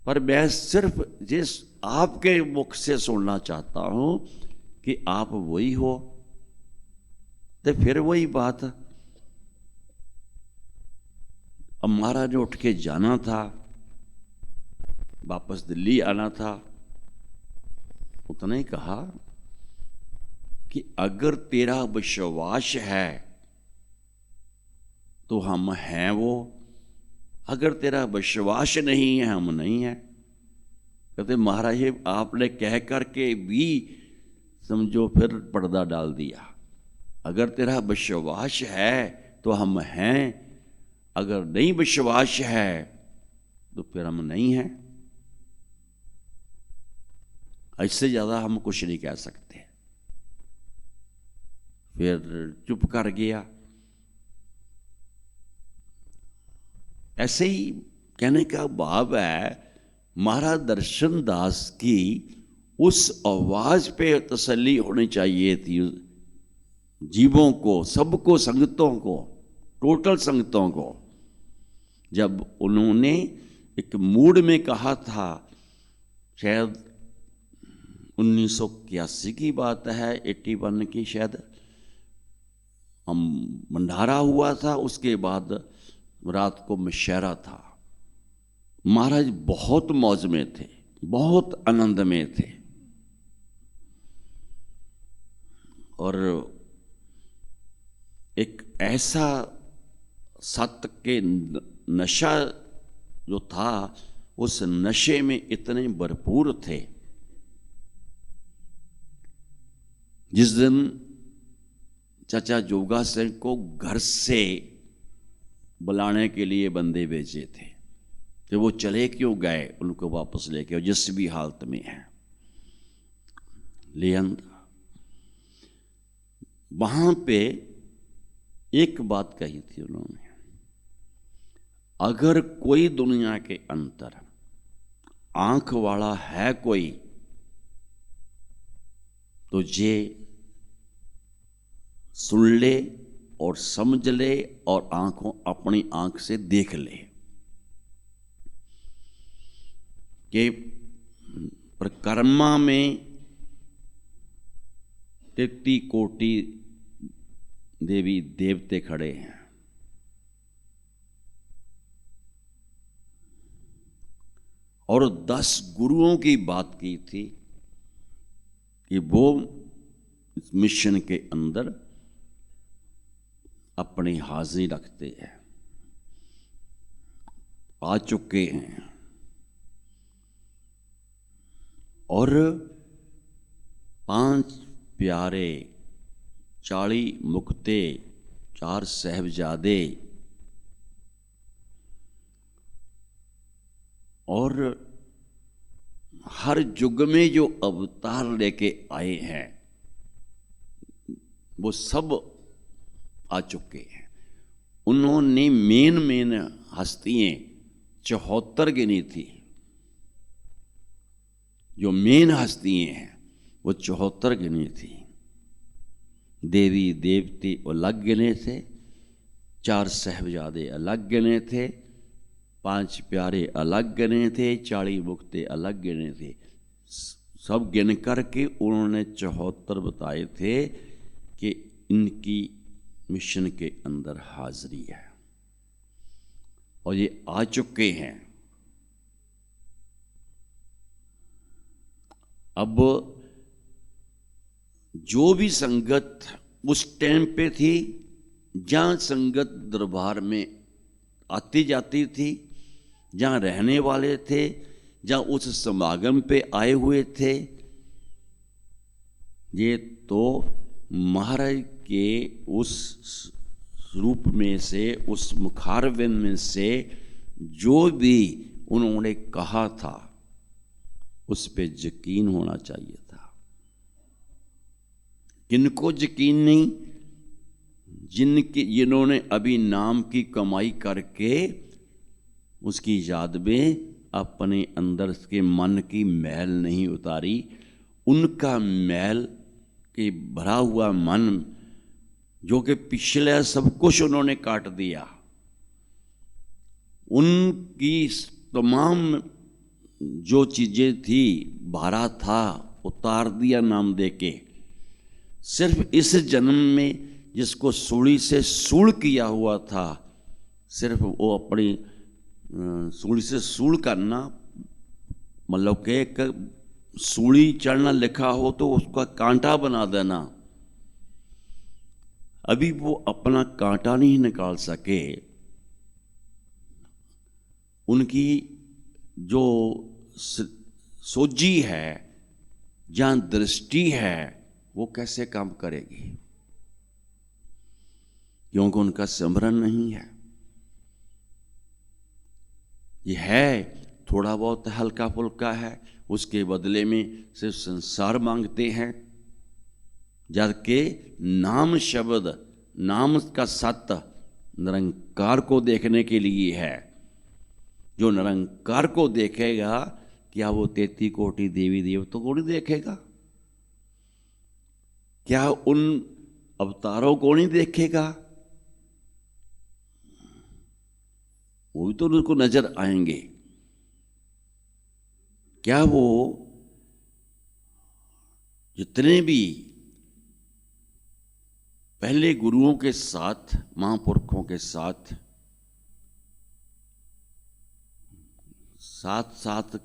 पर मैं सिर्फ जिस आपके मुख से सुनना चाहता हूँ कि आप वही हो। तो फिर वही बात, अब महाराज ने उठ के जाना था, वापस दिल्ली आना था, उतना ही कहा कि अगर तेरा विश्वास है तो हम हैं वो, अगर तेरा विश्वास नहीं है हम नहीं है। कहते महाराज ये आपने कह करके भी समझो फिर पर्दा डाल दिया। अगर तेरा विश्वास है तो हम हैं, अगर नहीं विश्वास है तो फिर हम नहीं हैं। इससे ज्यादा हम कुछ नहीं कह सकते। फिर चुप कर गया। ऐसे ही कहने का भाव है, महाराज दर्शन दास की उस आवाज पे तसल्ली होनी चाहिए थी जीवों को, सबको, संगतों को, टोटल संगतों को। जब उन्होंने एक मूड में कहा था, शायद 1981 की बात है, 81 की शायद, हम भंडारा हुआ था, उसके बाद रात को मशहरा था। महाराज बहुत मौज में थे, बहुत आनंद में थे, और एक ऐसा सत्य के नशा जो था, उस नशे में इतने भरपूर थे। जिस दिन चाचा जोगा सिंह को घर से बुलाने के लिए बंदे भेजे थे, तो वो चले क्यों गए, उनको वापस लेके, जिस भी हालत में है ले आंदा। वहां पे एक बात कही थी उन्होंने, अगर कोई दुनिया के अंदर आंख वाला है कोई, तो ये सुन ले और समझ ले और अपनी आंख से देख ले कि परिक्रमा में 33 कोटि देवी देवते खड़े हैं, और 10 गुरुओं की बात की थी कि वो इस मिशन के अंदर अपनी हाजिरी रखते हैं, आ चुके हैं। और 5 प्यारे 40 मुक्ते, 4 साहिबजादे और हर युग में जो अवतार लेके आए हैं वो सब आ चुके हैं। उन्होंने मेन हस्तियां 74 गिनी थी। जो मेन हस्तियां हैं वो 74 गिनी थी। देवी देवती अलग गिने थे, 4 साहिबजादे अलग गिने थे, 5 प्यारे अलग गिने थे, 40 मुक्ते अलग गिने थे। सब गिन करके उन्होंने 74 बताए थे कि इनकी मिशन के अंदर हाजिरी है और ये आ चुके हैं। अब जो भी संगत उस टाइम पे थी, जहाँ संगत दरबार में आती जाती थी, जहाँ रहने वाले थे, जहाँ उस समागम पे आए हुए थे, ये तो महाराज के उस रूप में से, उस मुखारविंद में से जो भी उन्होंने कहा था उस पे यकीन होना चाहिए था। किनको यकीन नहीं? जिन्होंने अभी नाम की कमाई करके उसकी याद में अपने अंदर के मन की मैल नहीं उतारी। उनका मैल के भरा हुआ मन, जो कि पिछले सब कुछ उन्होंने काट दिया, उनकी तमाम जो चीजें थी, भारा था, उतार दिया नाम देके। सिर्फ इस जन्म में जिसको सूली से सूल किया हुआ था, सिर्फ वो अपनी सूली से सूल करना, मतलब कि एक सूली चढ़ना लिखा हो तो उसका कांटा बना देना। अभी वो अपना कांटा नहीं निकाल सके। उनकी जो सोजी है, जहाँ दृष्टि है, वो कैसे काम करेगी? क्योंकि उनका सिमरन नहीं है। ये है थोड़ा बहुत हल्का फुल्का है, उसके बदले में सिर्फ संसार मांगते हैं। जबकि नाम शब्द, नाम का सत्य निरंकार को देखने के लिए है। जो निरंकार को देखेगा, क्या वो 33 कोटि देवी देवताओं को नहीं देखेगा? क्या उन अवतारों को नहीं देखेगा? वो भी तो उनको नजर आएंगे। क्या वो जितने भी पहले गुरुओं के साथ, महापुरुषों के साथ साथ साथ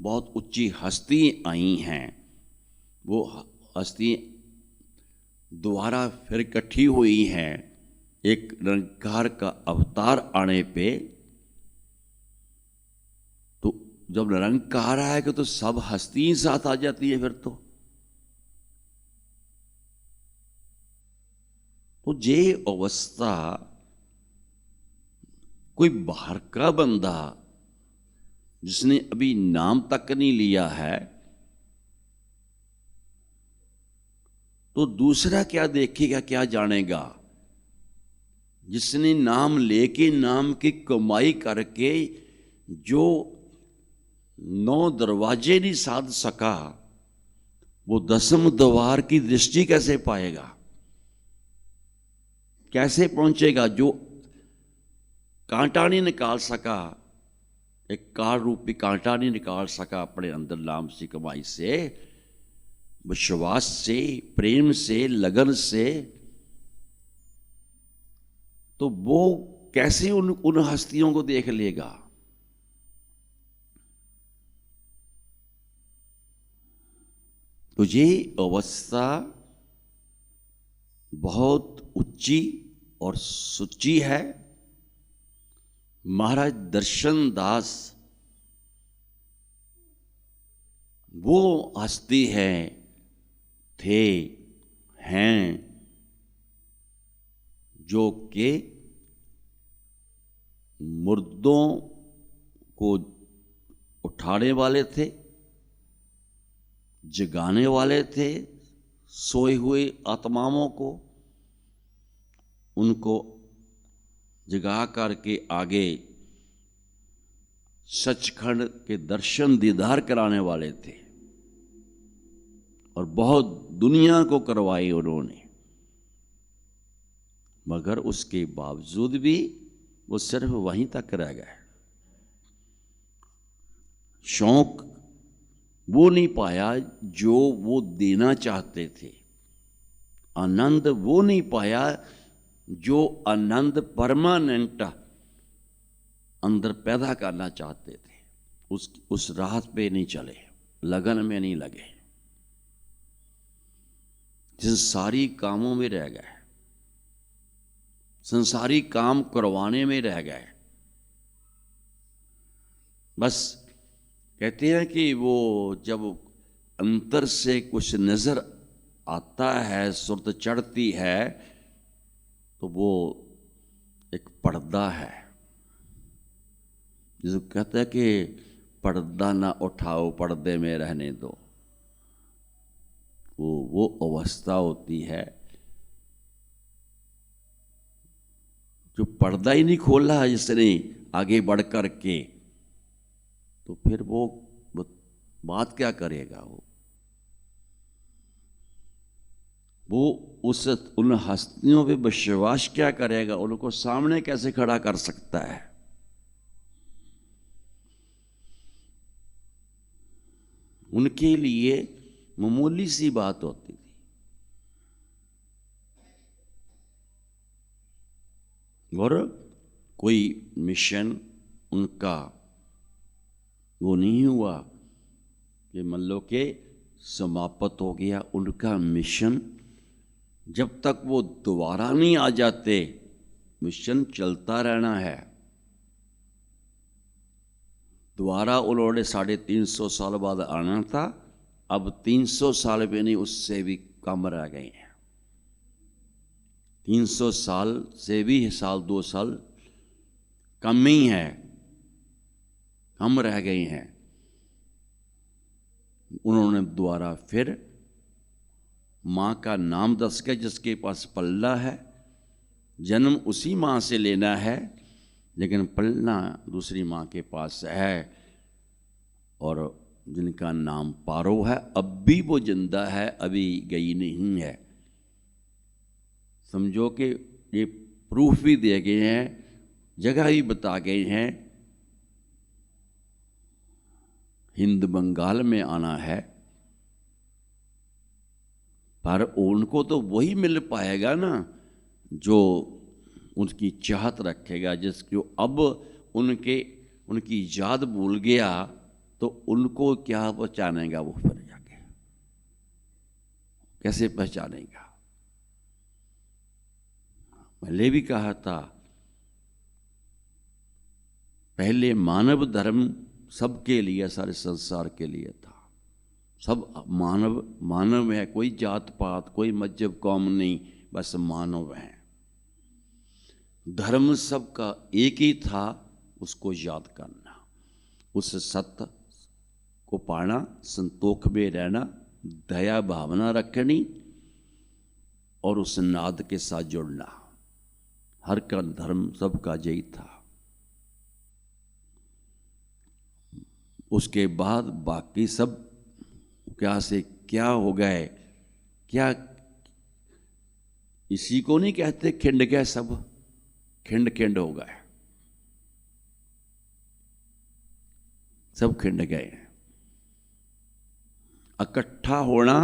बहुत ऊंची हस्ती आई हैं, वो हस्ती दोबारा फिर इकट्ठी हुई हैं एक निरंकार का अवतार आने पे। तो जब निरंकार आएगा तो सब हस्ती साथ आ जाती है। फिर तो ये अवस्था कोई बाहर का बंदा जिसने अभी नाम तक नहीं लिया है, तो दूसरा क्या देखेगा, क्या जानेगा? जिसने नाम लेके, नाम की कमाई करके जो 9 दरवाजे नहीं साध सका, वो 10वें द्वार की दृष्टि कैसे पाएगा? कैसे पहुंचेगा? जो कांटा नहीं निकाल सका, एक काल रूपी कांटा नहीं निकाल सका अपने अंदर नाम की कमाई से, विश्वास से, प्रेम से, लगन से, तो वो कैसे उन हस्तियों को देख लेगा? तो ये अवस्था बहुत ऊंची और सुची है। महाराज दर्शन दास वो हस्ती है, थे, हैं, जो कि मुर्दों को उठाने वाले थे, जगाने वाले थे, सोए हुए आत्माओं को, उनको जगा करके आगे सचखंड के दर्शन दीदार कराने वाले थे और बहुत दुनिया को करवाई उन्होंने। मगर उसके बावजूद भी वो सिर्फ वहीं तक रह गए। शौक वो नहीं पाया जो वो देना चाहते थे, आनंद वो नहीं पाया जो आनंद परमानेंट अंदर पैदा करना चाहते थे। उस राह पे नहीं चले, लगन में नहीं लगे, संसारी कामों में रह गए, संसारी काम करवाने में रह गए। बस कहते हैं कि वो जब अंतर से कुछ नजर आता है, सुरत चढ़ती है, तो वो एक पर्दा है। जिसे कहते हैं कि पर्दा ना उठाओ, पर्दे में रहने दो। वो अवस्था होती है जो पर्दा ही नहीं खोला जिसने आगे बढ़ कर के, तो फिर वो बात क्या करेगा? वो उन हस्तियों पे विश्वास क्या करेगा? उनको सामने कैसे खड़ा कर सकता है? उनके लिए मामूली सी बात होती थी। और कोई मिशन उनका वो नहीं हुआ कि मान लो कि समाप्त हो गया उनका मिशन। जब तक वो दोबारा नहीं आ जाते, मिशन चलता रहना है। दोबारा उन्होंने 350 साल बाद आना था, अब 300 साल भी नहीं, उससे भी कम रह गए हैं। 300 साल से भी साल 2 साल कम ही है, कम रह गए हैं। उन्होंने दोबारा फिर माँ का नाम दस के, जिसके पास पल्ला है, जन्म उसी माँ से लेना है, लेकिन पल्ला दूसरी माँ के पास है, और जिनका नाम पारो है, अब भी वो जिंदा है, अभी गई नहीं है। समझो कि ये प्रूफ भी दिए गए हैं, जगह भी बता गए हैं। हिंद बंगाल में आना है, पर उनको तो वही मिल पाएगा ना जो उनकी चाहत रखेगा। जिसको अब उनकी याद भूल गया, तो उनको क्या पहचानेगा? वो फिर जाके कैसे पहचानेगा? पहले भी कहा था, पहले मानव धर्म सबके लिए, सारे संसार के लिए था। सब मानव है, कोई जात पात, कोई मजहब कौम नहीं, बस मानव है। धर्म सबका एक ही था, उसको याद करना, उस सत्य को पाना, संतोख में रहना, दया भावना रखनी और उस नाद के साथ जुड़ना। हर का धर्म सबका यही था। उसके बाद बाकी सब क्या से क्या हो गए? क्या इसी को नहीं कहते खिंड गए? सब खिंड खिंड हो गए, सब खिंड गए। इकट्ठा होना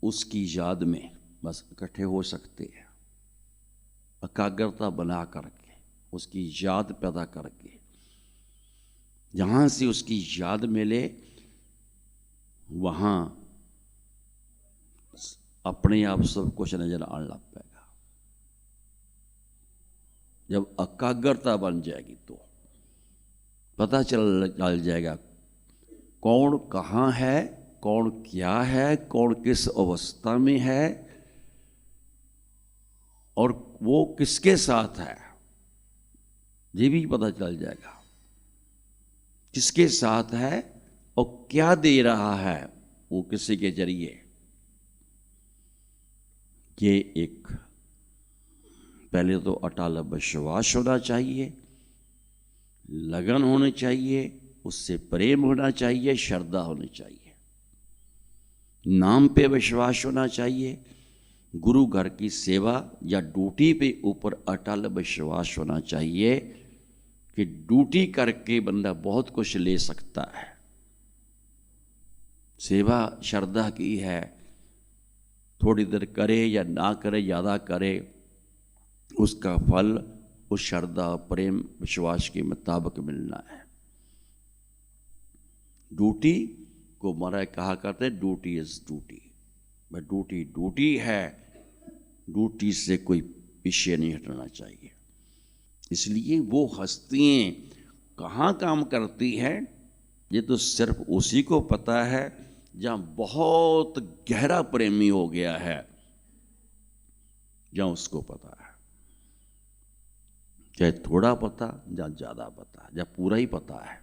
उसकी याद में बस इकट्ठे हो सकते हैं, एकाग्रता बना करके, उसकी याद पैदा करके। जहाँ से उसकी याद मिले वहाँ अपने आप सब कुछ नजर आने लग पाएगा। जब एकाग्रता बन जाएगी तो पता चल जाएगा कौन कहाँ है, कौन क्या है, कौन किस अवस्था में है। और वो किसके साथ है ये भी पता चल जाएगा, किसके साथ है और क्या दे रहा है वो किसी के जरिए। ये एक पहले तो अटल विश्वास होना चाहिए, लगन होनी चाहिए, उससे प्रेम होना चाहिए, श्रद्धा होनी चाहिए, नाम पे विश्वास होना चाहिए, गुरु घर की सेवा या ड्यूटी पे ऊपर अटल विश्वास होना चाहिए कि ड्यूटी करके बंदा बहुत कुछ ले सकता है। सेवा श्रद्धा की है, थोड़ी देर करे या ना करे, ज़्यादा करे, उसका फल उस श्रद्धा प्रेम विश्वास के मुताबिक मिलना है। ड्यूटी को महाराज कहा करते हैं ड्यूटी इज ड्यूटी, भाई ड्यूटी ड्यूटी है, ड्यूटी से कोई पीछे नहीं हटना चाहिए। इसलिए वो हस्तियाँ कहाँ काम करती हैं ये तो सिर्फ उसी को पता है जहाँ बहुत गहरा प्रेमी हो गया है, जहाँ उसको पता है, चाहे थोड़ा पता या ज़्यादा पता या पूरा ही पता है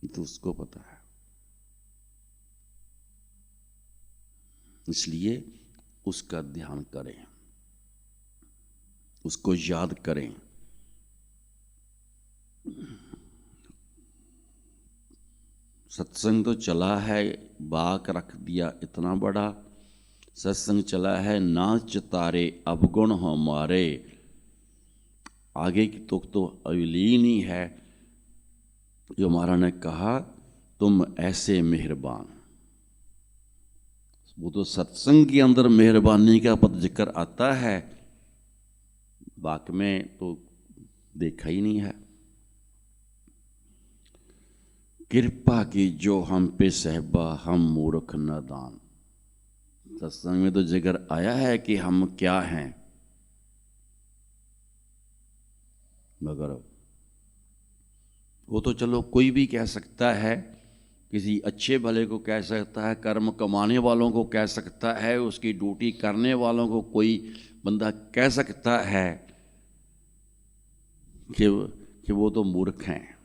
तो उसको पता है। इसलिए उसका ध्यान करें, उसको याद करें। सत्संग तो चला है, बाग रख दिया इतना बड़ा, सत्संग चला है नाच तारे अवगुण हमारे, आगे की तो अवलीन ही है जो महाराज ने कहा तुम ऐसे मेहरबान। वो तो सत्संग के अंदर मेहरबानी का पद जिक्र आता है, बाकी में तो देखा ही नहीं है। कृपा की जो हम पे सहबा हम मूर्ख नादान, सत्संग में तो जिक्र आया है कि हम क्या हैं, मगर वो तो चलो कोई भी कह सकता है, किसी अच्छे भले को कह सकता है, कर्म कमाने वालों को कह सकता है, उसकी ड्यूटी करने वालों को कोई बंदा कह सकता है कि वो तो मूर्ख हैं,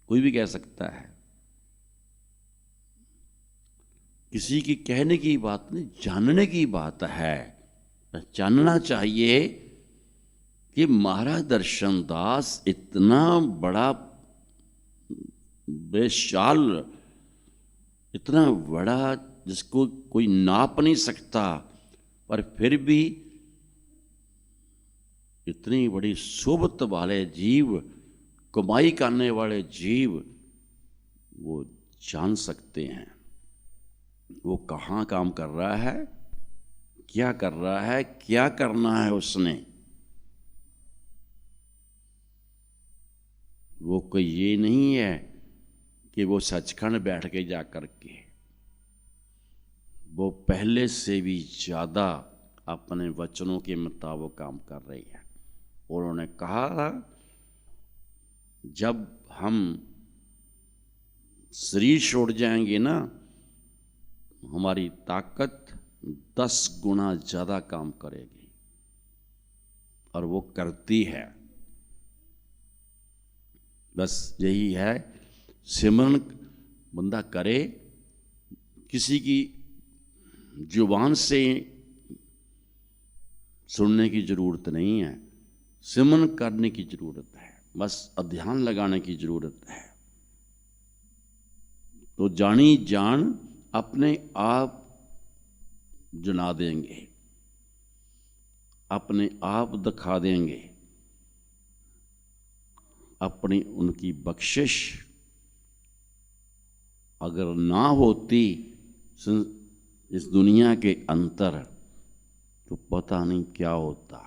कोई भी कह सकता है। किसी की कहने की बात नहीं, जानने की बात है। जानना चाहिए कि महाराज दर्शन दास इतना बड़ा बेशाल, इतना बड़ा जिसको कोई नाप नहीं सकता, पर फिर भी इतनी बड़ी सोबत वाले जीव, कमाई करने वाले जीव वो जान सकते हैं वो कहाँ काम कर रहा है, क्या कर रहा है, क्या करना है उसने। वो कोई ये नहीं है कि वो सचखंड बैठ के जा कर के, वो पहले से भी ज़्यादा अपने वचनों के मुताबिक काम कर रही है। उन्होंने कहा जब हम शरीर छोड़ जाएंगे ना, हमारी ताकत 10 गुना ज़्यादा काम करेगी, और वो करती है। बस यही है, सिमरन बंदा करे, किसी की जुबान से सुनने की ज़रूरत नहीं है, सिमरन करने की ज़रूरत है, बस ध्यान लगाने की ज़रूरत है। तो जानी जान अपने आप जना देंगे, अपने आप दिखा देंगे, अपनी उनकी बख्शिश अगर ना होती इस दुनिया के अंतर तो पता नहीं क्या होता।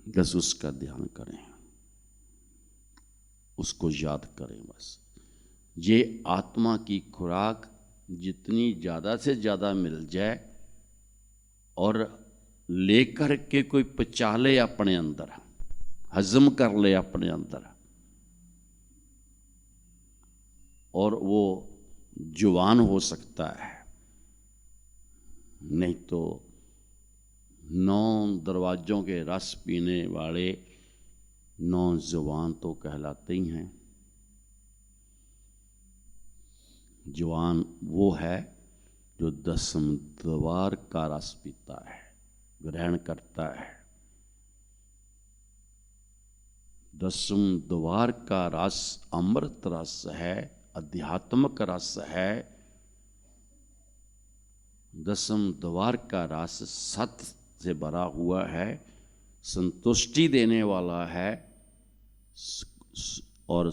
बस उसका ध्यान करें, उसको याद करें। बस ये आत्मा की खुराक जितनी ज़्यादा से ज़्यादा मिल जाए और लेकर के कोई पचा ले अपने अंदर, हजम कर ले अपने अंदर, और वो जुबान हो सकता है, नहीं तो 9 दरवाज़ों के रस पीने वाले नौजवान तो कहलाते ही हैं। जवान वो है जो 10वें द्वार का रस पीता है, ग्रहण करता है। 10वें द्वार का रस अमृत रस है, आध्यात्मिक रस है। 10वें द्वार का रस सत्य से भरा हुआ है, संतुष्टि देने वाला है और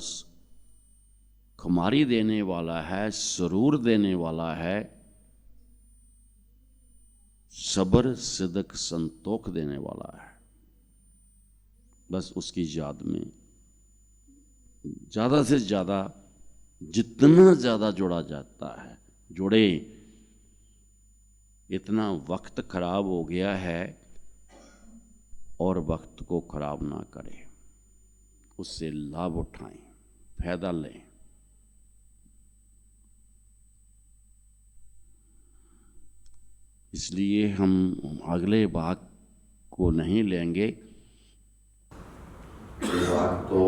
खुमारी देने वाला है, सुरूर देने वाला है, सब्र सिद्क संतोख देने वाला है। बस उसकी याद में ज़्यादा से ज़्यादा जितना ज़्यादा जोड़ा जाता है जुड़े। इतना वक्त खराब हो गया है और वक्त को खराब ना करें, उससे लाभ उठाएं, फायदा लें। इसलिए हम अगले भाग को नहीं लेंगे। भाग तो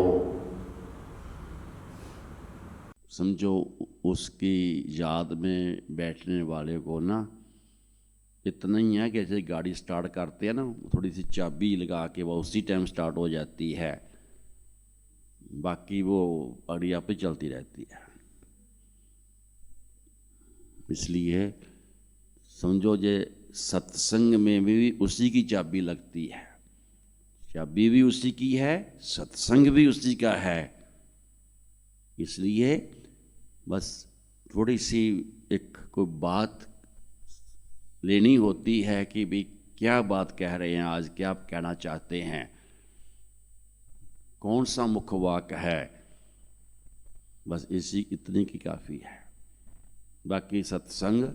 समझो उसकी याद में बैठने वाले को ना इतना ही है कि जैसे गाड़ी स्टार्ट करते हैं ना, थोड़ी सी चाबी लगा के वो उसी टाइम स्टार्ट हो जाती है, बाकी वो गाड़ी आप ही चलती रहती है। इसलिए समझो जे सत्संग में भी उसी की चाबी लगती है, चाबी भी उसी की है, सत्संग भी उसी का है। इसलिए बस थोड़ी सी एक कोई बात लेनी होती है कि भाई क्या बात कह रहे हैं आज, क्या आप कहना चाहते हैं, कौन सा मुख्य वाक्य है, बस इसी इतनी की काफ़ी है। बाकी सत्संग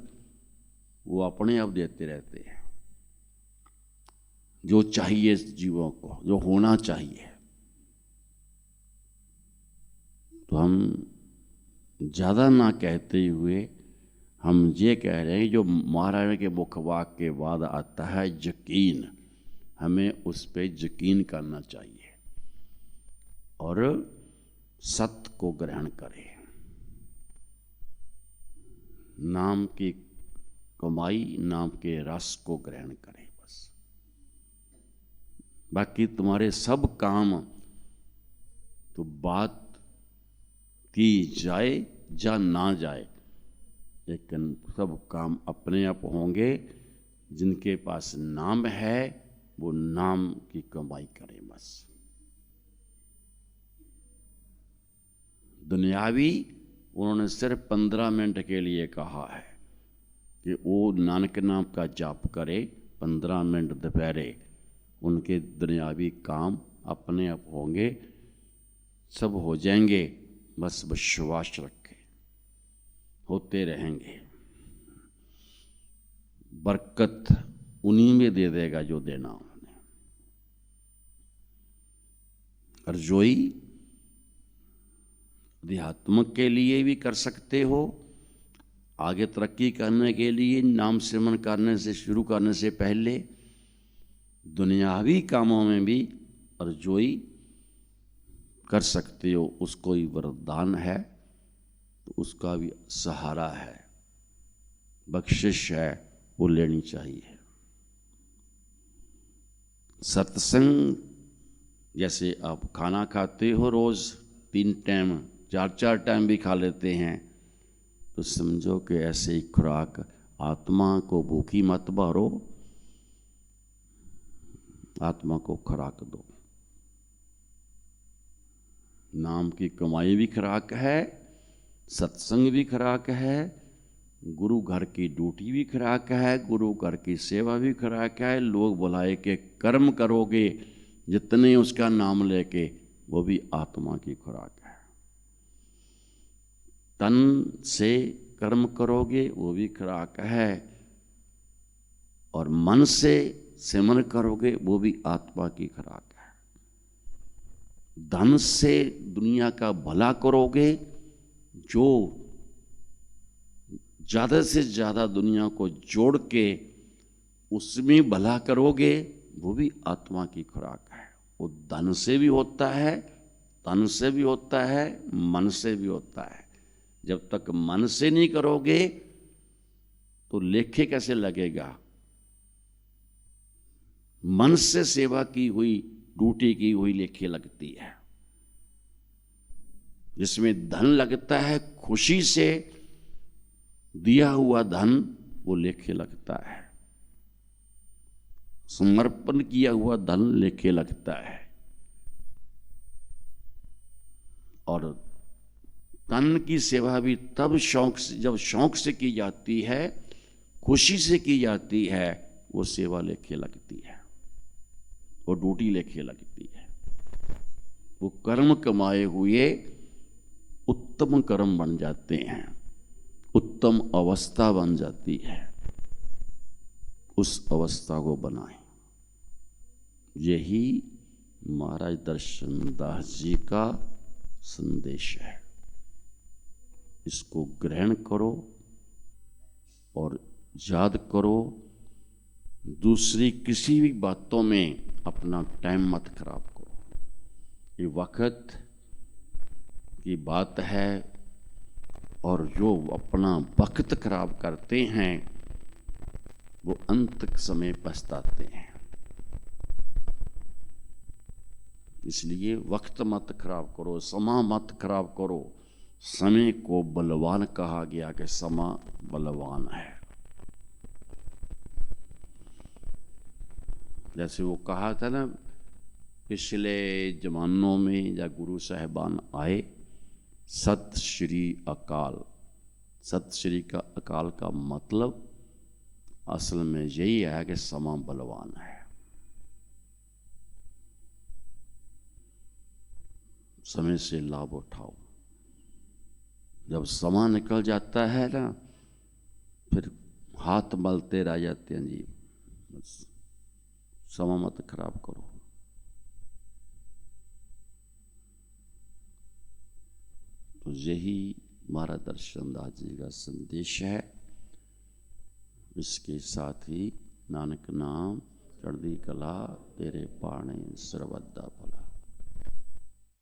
वो अपने आप देते रहते हैं जो चाहिए जीवों को, जो होना चाहिए। तो हम ज़्यादा ना कहते हुए हम ये कह रहे हैं जो महाराज के मुख वाक्य के बाद आता है यकीन, हमें उस पर यकीन करना चाहिए और सत्य को ग्रहण करें। नाम की कमाई, नाम के रस को ग्रहण करें बस। बाकी तुम्हारे सब काम तो बात की जाए या ना जाए, लेकिन सब काम अपने आप होंगे। जिनके पास नाम है वो नाम की कमाई करें बस। दुनियावी उन्होंने सिर्फ 15 मिनट के लिए कहा है कि वो नानक नाम का जाप करे 15 मिनट दोपहरे, उनके दुनियावी काम अपने आप होंगे, सब हो जाएंगे। बस विश्वास रखें, होते रहेंगे। बरकत उन्हीं में दे देगा जो देना उन्होंने। अर्जोई अध्यात्म के लिए भी कर सकते हो, आगे तरक्की करने के लिए नाम सिमरन करने से शुरू करने से पहले दुनियावी कामों में भी अर्जोई कर सकते हो। उसको ही वरदान है तो उसका भी सहारा है, बख्शिश है, वो लेनी चाहिए। सत्संग जैसे आप खाना खाते हो रोज़ 3 टाइम 4 टाइम भी खा लेते हैं, तो समझो कि ऐसे ही खुराक आत्मा को भूखी मत मारो, आत्मा को खुराक दो। नाम की कमाई भी खुराक है, सत्संग भी खुराक है, गुरु घर की ड्यूटी भी खुराक है, गुरु घर की सेवा भी खुराक है। लोग बुलाए के कर्म करोगे जितने उसका नाम लेके, वो भी आत्मा की खुराक है। तन से कर्म करोगे वो भी खुराक है, और मन से सिमरन करोगे वो भी आत्मा की खुराक है। धन से दुनिया का भला करोगे, जो ज़्यादा से ज़्यादा दुनिया को जोड़ के उसमें भला करोगे, वो भी आत्मा की खुराक है। वो धन से भी होता है, तन से भी होता है, मन से भी होता है। जब तक मन से नहीं करोगे तो लेखे कैसे लगेगा? मन से सेवा की हुई, ड्यूटी की हुई लेखे लगती है। जिसमें धन लगता है, खुशी से दिया हुआ धन, वो लेखे लगता है। समर्पण किया हुआ धन लेखे लगता है। और तन की सेवा भी तब शौक से, जब शौक से की जाती है, खुशी से की जाती है, वो सेवा लेखे लगती है, वो ड्यूटी लेखे लगती है। वो कर्म कमाए हुए उत्तम कर्म बन जाते हैं, उत्तम अवस्था बन जाती है। उस अवस्था को बनाएं। यही महाराज दर्शन दास जी का संदेश है। इसको ग्रहण करो और याद करो। दूसरी किसी भी बातों में अपना टाइम मत खराब करो। ये वक्त की बात है, और जो अपना वक्त खराब करते हैं वो अंत समय पछताते हैं। इसलिए वक्त मत खराब करो, समा मत खराब करो। समय को बलवान कहा गया कि समा बलवान है। जैसे वो कहा था ना, पिछले जमानों में जब गुरु साहिबान आए, सत श्री अकाल। सत श्री का अकाल का मतलब असल में यही है कि समा बलवान है। समय से लाभ उठाओ। जब समा निकल जाता है ना, फिर हाथ मलते रह जाते हैं जी। बस समा मत खराब करो। तो यही हमारा दर्शन दास जी का संदेश है। इसके साथ ही नानक नाम चढ़दी कला तेरे पाणे सर्वदा भला।